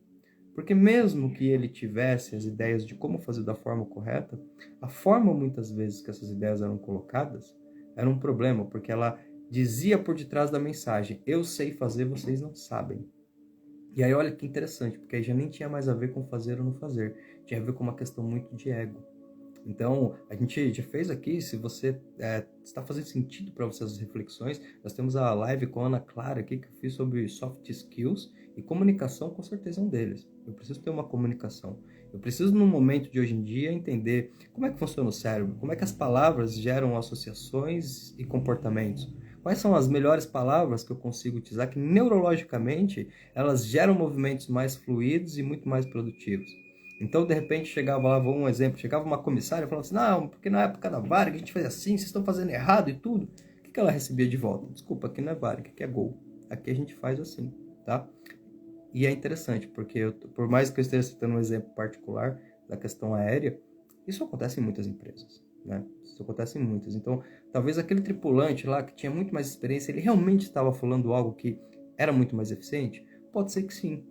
Speaker 1: Porque mesmo que ele tivesse as ideias de como fazer da forma correta, a forma muitas vezes que essas ideias eram colocadas era um problema, porque ela dizia por detrás da mensagem, eu sei fazer, vocês não sabem. E aí olha que interessante, porque aí já nem tinha mais a ver com fazer ou não fazer, tinha a ver com uma questão muito de ego. Então, a gente já fez aqui, se você está fazendo sentido para você as reflexões, nós temos a live com a Ana Clara aqui, que eu fiz sobre soft skills, e comunicação com certeza é um deles. Eu preciso ter uma comunicação. Eu preciso, no momento de hoje em dia, entender como é que funciona o cérebro, como é que as palavras geram associações e comportamentos. Quais são as melhores palavras que eu consigo utilizar que neurologicamente elas geram movimentos mais fluidos e muito mais produtivos. Então, de repente, chegava lá, vou um exemplo, chegava uma comissária e falava assim, não, porque na época da Varig a gente fazia assim, vocês estão fazendo errado e tudo. O que ela recebia de volta? Desculpa, aqui não é Varig, aqui é Gol. Aqui a gente faz assim, tá? E é interessante, porque por mais que eu esteja citando um exemplo particular da questão aérea, isso acontece em muitas empresas, né? Isso acontece em muitas. Então, talvez aquele tripulante lá que tinha muito mais experiência, ele realmente estava falando algo que era muito mais eficiente? Pode ser que sim,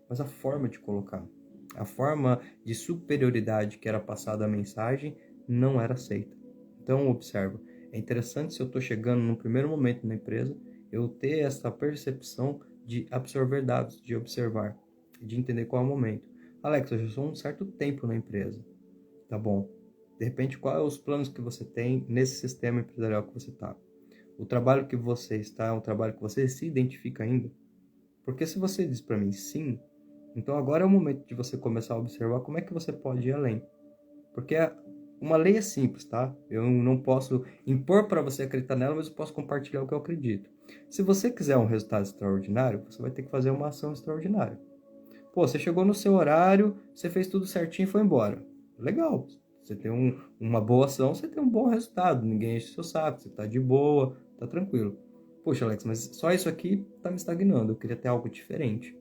Speaker 1: mas a forma de colocar, a forma de superioridade que era passada a mensagem não era aceita. Então, observa, é interessante se eu estou chegando num primeiro momento na empresa, eu ter essa percepção de absorver dados, de observar, de entender qual é o momento. Alex, eu já sou um certo tempo na empresa, tá bom? De repente, quais são os planos que você tem nesse sistema empresarial que você está? O trabalho que você está é um trabalho que você se identifica ainda? Porque se você diz para mim sim, Então agora é o momento de você começar a observar como é que você pode ir além. Porque uma lei é simples, tá? Eu não posso impor para você acreditar nela, mas eu posso compartilhar o que eu acredito. Se você quiser um resultado extraordinário, você vai ter que fazer uma ação extraordinária. Pô, você chegou no seu horário, você fez tudo certinho e foi embora. Legal. Você tem uma boa ação, você tem um bom resultado. Ninguém enche o seu saco, você tá de boa, tá tranquilo. Poxa, Alex, mas só isso aqui tá me estagnando. Eu queria ter algo diferente.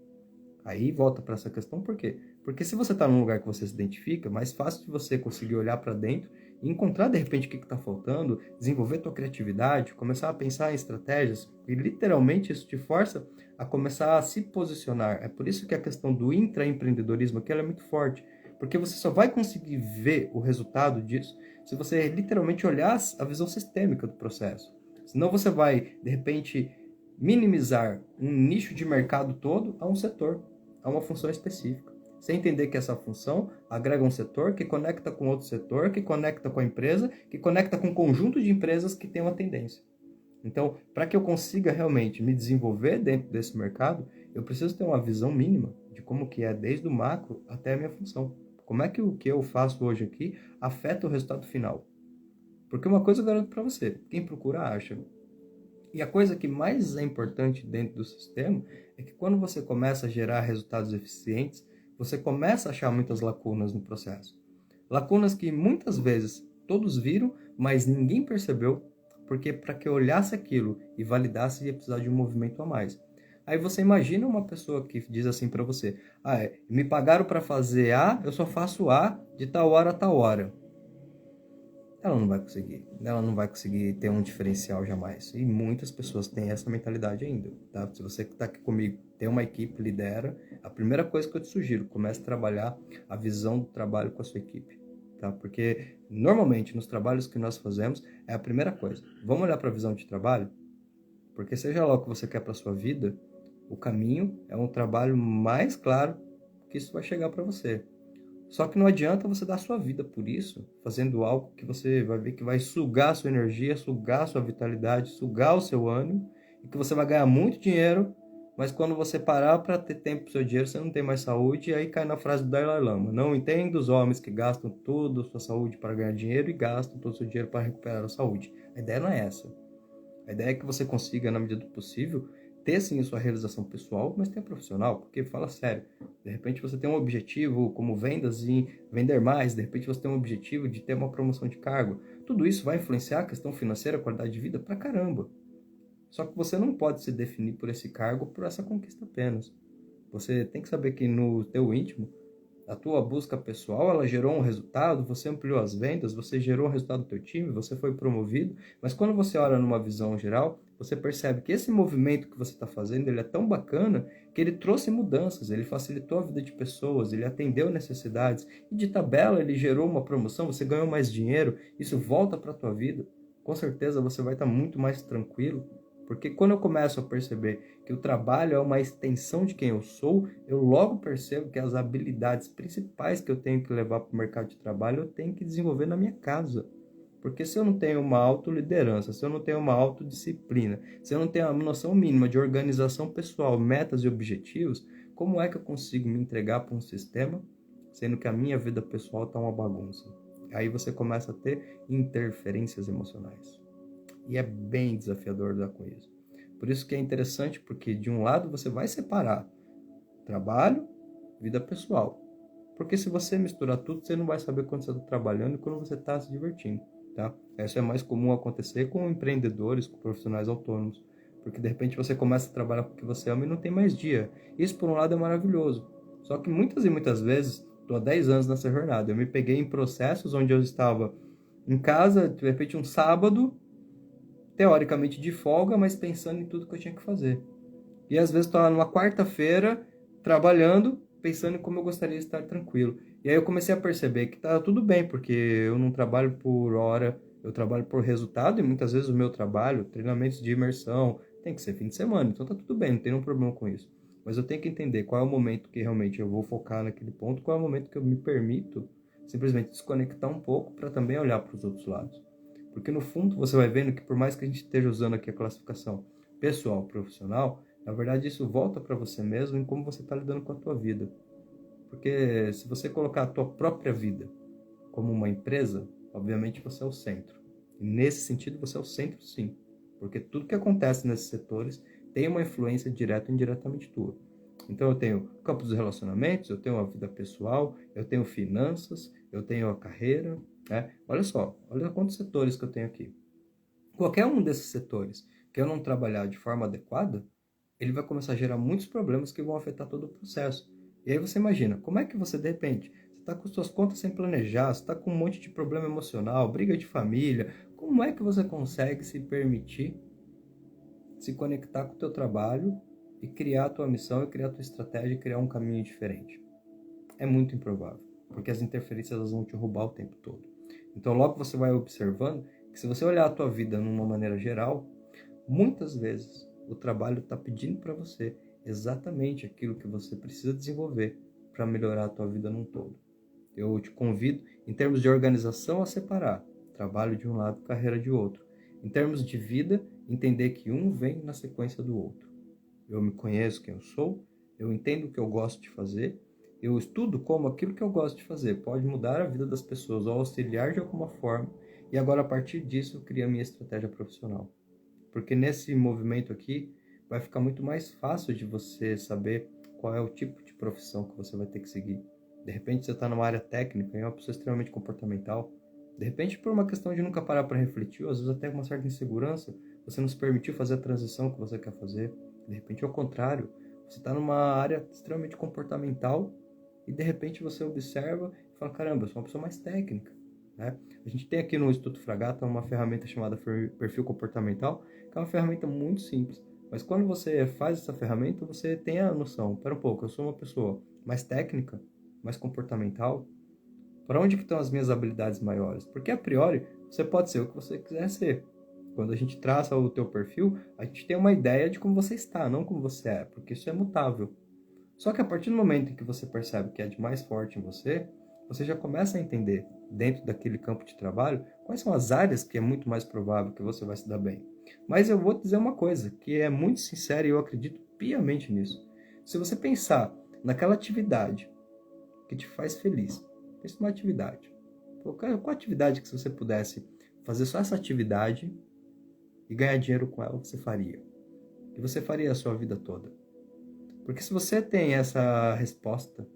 Speaker 1: Aí volta para essa questão, por quê? Porque se você está num lugar que você se identifica, é mais fácil de você conseguir olhar para dentro e encontrar de repente o que está faltando, desenvolver tua criatividade, começar a pensar em estratégias e literalmente isso te força a começar a se posicionar. É por isso que a questão do intraempreendedorismo aqui ela é muito forte, porque você só vai conseguir ver o resultado disso se você literalmente olhar a visão sistêmica do processo. Senão você vai, de repente, minimizar um nicho de mercado todo a um setor, a uma função específica. Sem entender que essa função agrega um setor que conecta com outro setor, que conecta com a empresa, que conecta com um conjunto de empresas que tem uma tendência. Então, para que eu consiga realmente me desenvolver dentro desse mercado, eu preciso ter uma visão mínima de como que é desde o macro até a minha função. Como é que o que eu faço hoje aqui afeta o resultado final? Porque uma coisa eu garanto para você, quem procura acha. E a coisa que mais é importante dentro do sistema é que quando você começa a gerar resultados eficientes, você começa a achar muitas lacunas no processo. Lacunas que muitas vezes todos viram, mas ninguém percebeu, porque para que eu olhasse aquilo e validasse ia precisar de um movimento a mais. Aí você imagina uma pessoa que diz assim para você: me pagaram para fazer A, eu só faço A de tal hora a tal hora. Ela não vai conseguir ter um diferencial jamais. E muitas pessoas têm essa mentalidade ainda, tá? Se você que está aqui comigo tem uma equipe, lidera, a primeira coisa que eu te sugiro, comece a trabalhar a visão do trabalho com a sua equipe, tá? Porque normalmente nos trabalhos que nós fazemos é a primeira coisa. Vamos olhar para a visão de trabalho? Porque seja lá o que você quer para sua vida, o caminho é um trabalho mais claro que isso vai chegar para você. Só que não adianta você dar sua vida por isso, fazendo algo que você vai ver que vai sugar a sua energia, sugar a sua vitalidade, sugar o seu ânimo, e que você vai ganhar muito dinheiro, mas quando você parar para ter tempo para o seu dinheiro, você não tem mais saúde, e aí cai na frase do Dalai Lama: não entendo os homens que gastam toda a sua saúde para ganhar dinheiro e gastam todo o seu dinheiro para recuperar a saúde. A ideia não é essa. A ideia é que você consiga, na medida do possível, ter sim a sua realização pessoal, mas ter profissional, porque fala sério, de repente você tem um objetivo como vendas e vender mais, de repente você tem um objetivo de ter uma promoção de cargo. Tudo isso vai influenciar a questão financeira, a qualidade de vida pra caramba. Só que você não pode se definir por esse cargo, por essa conquista apenas. Você tem que saber que no teu íntimo, a tua busca pessoal, ela gerou um resultado, você ampliou as vendas, você gerou um resultado do teu time, você foi promovido, mas quando você olha numa visão geral, você percebe que esse movimento que você está fazendo, ele é tão bacana que ele trouxe mudanças, ele facilitou a vida de pessoas, ele atendeu necessidades, e de tabela ele gerou uma promoção, você ganhou mais dinheiro, isso volta para a tua vida, com certeza você vai estar muito mais tranquilo, porque quando eu começo a perceber que o trabalho é uma extensão de quem eu sou, eu logo percebo que as habilidades principais que eu tenho que levar para o mercado de trabalho, eu tenho que desenvolver na minha casa. Porque se eu não tenho uma autoliderança, se eu não tenho uma autodisciplina, se eu não tenho uma noção mínima de organização pessoal, metas e objetivos, como é que eu consigo me entregar para um sistema, sendo que a minha vida pessoal está uma bagunça? Aí você começa a ter interferências emocionais. E é bem desafiador lidar com isso. Por isso que é interessante, porque de um lado você vai separar trabalho, vida pessoal. Porque se você misturar tudo, você não vai saber quando você está trabalhando e quando você está se divertindo, tá? Isso é mais comum acontecer com empreendedores, com profissionais autônomos. Porque de repente você começa a trabalhar com o que você ama e não tem mais dia. Isso por um lado é maravilhoso. Só que muitas e muitas vezes, estou há 10 anos nessa jornada, eu me peguei em processos onde eu estava em casa, de repente um sábado, teoricamente de folga, mas pensando em tudo que eu tinha que fazer. E às vezes estou numa quarta-feira trabalhando, pensando em como eu gostaria de estar tranquilo. E aí eu comecei a perceber que tá tudo bem, porque eu não trabalho por hora, eu trabalho por resultado e muitas vezes o meu trabalho, treinamentos de imersão, tem que ser fim de semana, então tá tudo bem, não tem nenhum problema com isso. Mas eu tenho que entender qual é o momento que realmente eu vou focar naquele ponto, qual é o momento que eu me permito simplesmente desconectar um pouco para também olhar para os outros lados. Porque no fundo você vai vendo que por mais que a gente esteja usando aqui a classificação pessoal, profissional, Na verdade, isso volta para você mesmo em como você está lidando com a tua vida. Porque se você colocar a tua própria vida como uma empresa, obviamente você é o centro. E nesse sentido, você é o centro, sim. Porque tudo que acontece nesses setores tem uma influência direta ou indiretamente tua. Então eu tenho o campo dos relacionamentos, eu tenho a vida pessoal, eu tenho finanças, eu tenho a carreira, né? Olha só, olha quantos setores que eu tenho aqui. Qualquer um desses setores que eu não trabalhar de forma adequada, ele vai começar a gerar muitos problemas que vão afetar todo o processo. E aí você imagina, como é que você, de repente, você está com suas contas sem planejar, você está com um monte de problema emocional, briga de família, como é que você consegue se permitir se conectar com o teu trabalho e criar a tua missão, e criar a tua estratégia, e criar um caminho diferente? É muito improvável, porque as interferências elas vão te roubar o tempo todo. Então logo você vai observando que se você olhar a tua vida numa maneira geral, muitas vezes o trabalho está pedindo para você exatamente aquilo que você precisa desenvolver para melhorar a tua vida num todo. Eu te convido, em termos de organização, a separar trabalho de um lado, carreira de outro. Em termos de vida, entender que um vem na sequência do outro. Eu me conheço quem eu sou, eu entendo o que eu gosto de fazer, eu estudo como aquilo que eu gosto de fazer pode mudar a vida das pessoas ou auxiliar de alguma forma, e agora a partir disso eu crio a minha estratégia profissional. Porque nesse movimento aqui vai ficar muito mais fácil de você saber qual é o tipo de profissão que você vai ter que seguir. De repente você está numa área técnica e é uma pessoa extremamente comportamental. De repente, por uma questão de nunca parar para refletir, ou às vezes até uma certa insegurança, você não se permitiu fazer a transição que você quer fazer. De repente, ao contrário, você está numa área extremamente comportamental e de repente você observa e fala, caramba, eu sou uma pessoa mais técnica. Né? A gente tem aqui no Instituto Fragata uma ferramenta chamada Perfil Comportamental, que é uma ferramenta muito simples. Mas quando você faz essa ferramenta, você tem a noção, pera um pouco, eu sou uma pessoa mais técnica, mais comportamental, para onde que estão as minhas habilidades maiores? Porque a priori, você pode ser o que você quiser ser. Quando a gente traça o teu perfil, a gente tem uma ideia de como você está, não como você é, porque isso é mutável. Só que a partir do momento em que você percebe que é de mais forte em você, você já começa a entender, dentro daquele campo de trabalho, quais são as áreas que é muito mais provável que você vai se dar bem. Mas eu vou te dizer uma coisa, que é muito sincera e eu acredito piamente nisso. Se você pensar naquela atividade que te faz feliz, pense numa atividade. Qual atividade que se você pudesse fazer só essa atividade e ganhar dinheiro com ela, você faria? E você faria a sua vida toda? Porque se você tem essa resposta,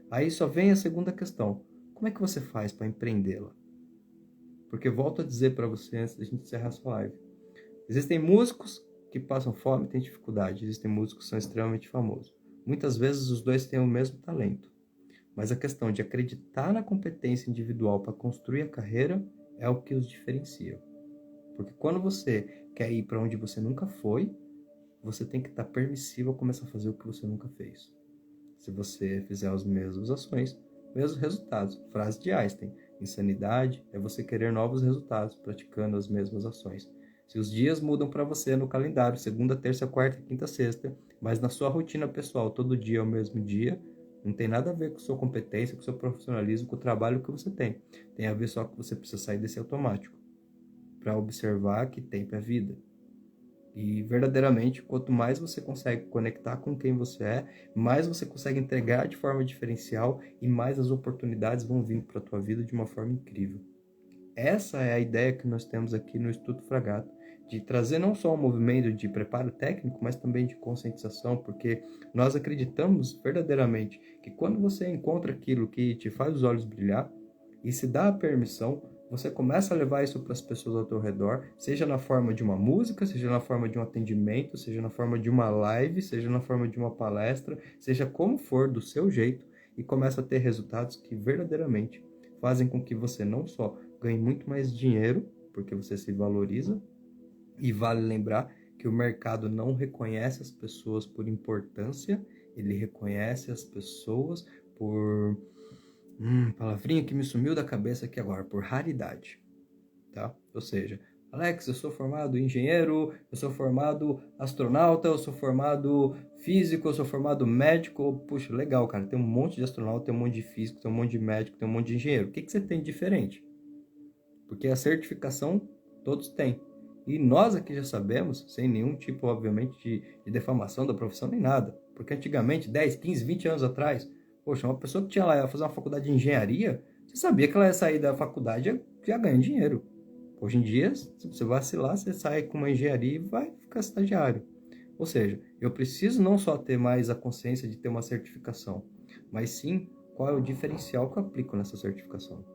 Speaker 1: aí só vem a segunda questão. Como é que você faz para empreendê-la? Porque volto a dizer para você antes da gente encerrar essa live. Existem músicos que passam fome e têm dificuldade. Existem músicos que são extremamente famosos. Muitas vezes os dois têm o mesmo talento. Mas a questão de acreditar na competência individual para construir a carreira é o que os diferencia. Porque quando você quer ir para onde você nunca foi, você tem que estar permissivo a começar a fazer o que você nunca fez. Se você fizer as mesmas ações, mesmos resultados. Frase de Einstein: insanidade é você querer novos resultados praticando as mesmas ações. Se os dias mudam para você no calendário, segunda, terça, quarta, quinta, sexta, mas na sua rotina pessoal todo dia é o mesmo dia, não tem nada a ver com sua competência, com seu profissionalismo, com o trabalho que você tem. Tem a ver só que você precisa sair desse automático para observar que tempo é vida. E verdadeiramente, quanto mais você consegue conectar com quem você é, mais você consegue entregar de forma diferencial e mais as oportunidades vão vir para a tua vida de uma forma incrível. Essa é a ideia que nós temos aqui no Instituto Fragata, de trazer não só um movimento de preparo técnico, mas também de conscientização, porque nós acreditamos verdadeiramente que quando você encontra aquilo que te faz os olhos brilhar e se dá a permissão, você começa a levar isso para as pessoas ao teu redor, seja na forma de uma música, seja na forma de um atendimento, seja na forma de uma live, seja na forma de uma palestra, seja como for, do seu jeito, e começa a ter resultados que verdadeiramente fazem com que você não só ganhe muito mais dinheiro, porque você se valoriza, e vale lembrar que o mercado não reconhece as pessoas por importância, ele reconhece as pessoas por... palavrinha que me sumiu da cabeça aqui agora, por raridade, tá? Ou seja, Alex, eu sou formado engenheiro, eu sou formado astronauta, eu sou formado físico, eu sou formado médico. Puxa, legal, cara, tem um monte de astronauta, tem um monte de físico, tem um monte de médico, tem um monte de engenheiro. O que você tem de diferente? Porque a certificação todos têm. E nós aqui já sabemos, sem nenhum tipo, obviamente, de defamação da profissão nem nada. Porque antigamente, 10, 15, 20 anos atrás, poxa, uma pessoa que tinha lá ia fazer uma faculdade de engenharia, você sabia que ela ia sair da faculdade já ganhando dinheiro. Hoje em dia, se você vacilar, você sai com uma engenharia e vai ficar estagiário. Ou seja, eu preciso não só ter mais a consciência de ter uma certificação, mas sim qual é o diferencial que eu aplico nessa certificação.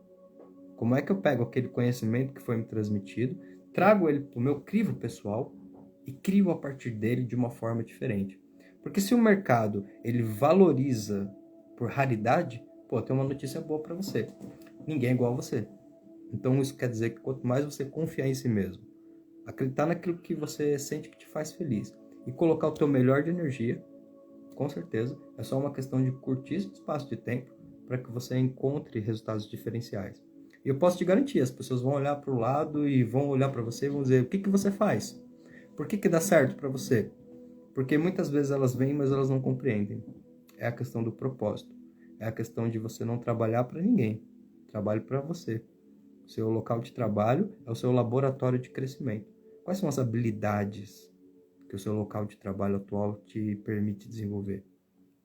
Speaker 1: Como é que eu pego aquele conhecimento que foi me transmitido, trago ele para o meu crivo pessoal e crio a partir dele de uma forma diferente. Porque se o mercado ele valoriza por raridade, pô, tem uma notícia boa para você. Ninguém é igual a você. Então isso quer dizer que quanto mais você confiar em si mesmo, acreditar naquilo que você sente que te faz feliz e colocar o teu melhor de energia, com certeza, é só uma questão de curtíssimo espaço de tempo para que você encontre resultados diferenciais. E eu posso te garantir, as pessoas vão olhar para o lado e vão olhar para você e vão dizer, o que você faz? Por que dá certo para você? Porque muitas vezes elas vêm, mas elas não compreendem. É a questão do propósito. É a questão de você não trabalhar para ninguém. Trabalhe para você. O seu local de trabalho é o seu laboratório de crescimento. Quais são as habilidades que o seu local de trabalho atual te permite desenvolver?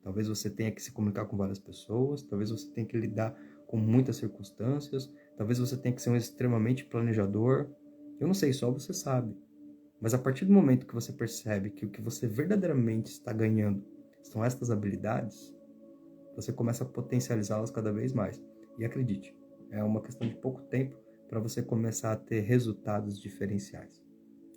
Speaker 1: Talvez você tenha que se comunicar com várias pessoas, talvez você tenha que lidar com muitas circunstâncias, talvez você tenha que ser um extremamente planejador. Eu não sei, só você sabe. Mas a partir do momento que você percebe que o que você verdadeiramente está ganhando são estas habilidades, você começa a potencializá-las cada vez mais. E acredite, é uma questão de pouco tempo para você começar a ter resultados diferenciais.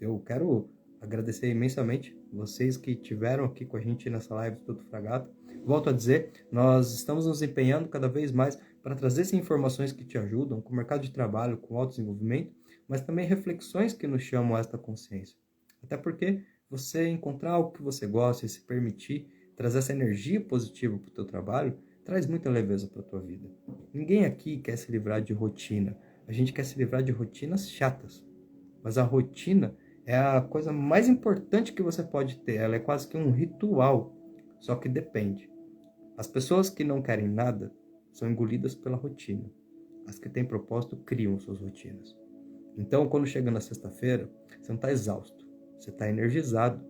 Speaker 1: Eu quero agradecer imensamente vocês que estiveram aqui com a gente nessa live do Instituto Fragata. Volto a dizer, nós estamos nos empenhando cada vez mais para trazer essas informações que te ajudam com o mercado de trabalho, com o autodesenvolvimento, mas também reflexões que nos chamam a esta consciência. Até porque você encontrar algo que você gosta e se permitir trazer essa energia positiva para o teu trabalho, traz muita leveza para a tua vida. Ninguém aqui quer se livrar de rotina. A gente quer se livrar de rotinas chatas. Mas a rotina é a coisa mais importante que você pode ter. Ela é quase que um ritual. Só que depende. As pessoas que não querem nada são engolidas pela rotina. As que têm propósito criam suas rotinas. Então, quando chega na sexta-feira, você não está exausto. Você está energizado.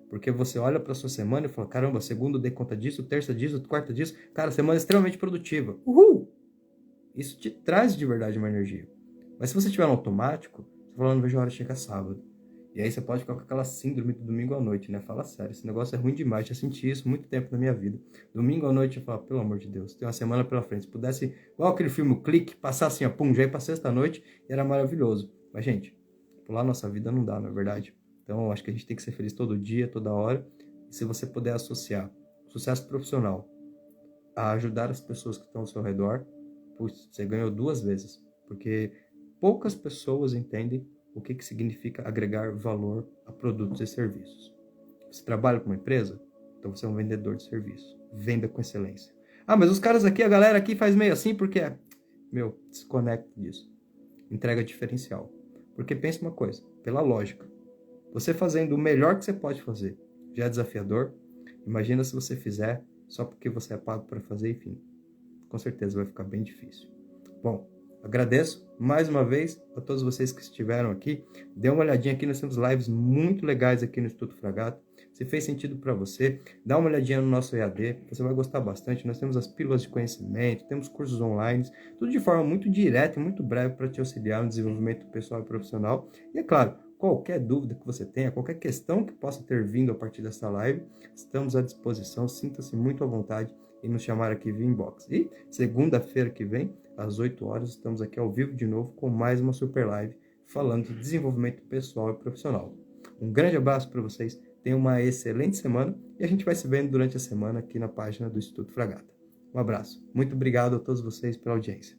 Speaker 1: Porque você olha para a sua semana e fala, caramba, segunda eu dei conta disso, terça disso, quarta disso. Cara, semana é extremamente produtiva. Uhul! Isso te traz de verdade uma energia. Mas se você estiver no automático, você fala, não vejo a hora de chegar sábado. E aí você pode ficar com aquela síndrome do domingo à noite, né? Fala sério, esse negócio é ruim demais. Já senti isso muito tempo na minha vida. Domingo à noite eu falo, pelo amor de Deus, tem uma semana pela frente. Se pudesse, igual aquele filme O Clique, passar assim, ó, pum, já ir pra sexta-noite, era maravilhoso. Mas, gente, pular nossa vida não dá, não é verdade? Então, eu acho que a gente tem que ser feliz todo dia, toda hora. E se você puder associar o sucesso profissional a ajudar as pessoas que estão ao seu redor, putz, você ganhou 2 vezes. Porque poucas pessoas entendem o que significa agregar valor a produtos e serviços. Você trabalha com uma empresa? Então você é um vendedor de serviço. Venda com excelência. Ah, mas os caras aqui, a galera aqui faz meio assim porque é... Meu, desconecta disso. Entrega diferencial. Porque pensa uma coisa, pela lógica. Você fazendo o melhor que você pode fazer já é desafiador. Imagina se você fizer só porque você é pago para fazer, enfim. Com certeza vai ficar bem difícil. Bom, agradeço mais uma vez a todos vocês que estiveram aqui. Dê uma olhadinha aqui, nós temos lives muito legais aqui no Instituto Fragata. Se fez sentido para você, dá uma olhadinha no nosso EAD, você vai gostar bastante. Nós temos as pílulas de conhecimento, temos cursos online, tudo de forma muito direta e muito breve para te auxiliar no desenvolvimento pessoal e profissional. E é claro, qualquer dúvida que você tenha, qualquer questão que possa ter vindo a partir dessa live, estamos à disposição, sinta-se muito à vontade em nos chamar aqui via inbox. E segunda-feira que vem, às 8 horas, estamos aqui ao vivo de novo com mais uma super live falando de desenvolvimento pessoal e profissional. Um grande abraço para vocês, tenham uma excelente semana e a gente vai se vendo durante a semana aqui na página do Instituto Fragata. Um abraço, muito obrigado a todos vocês pela audiência.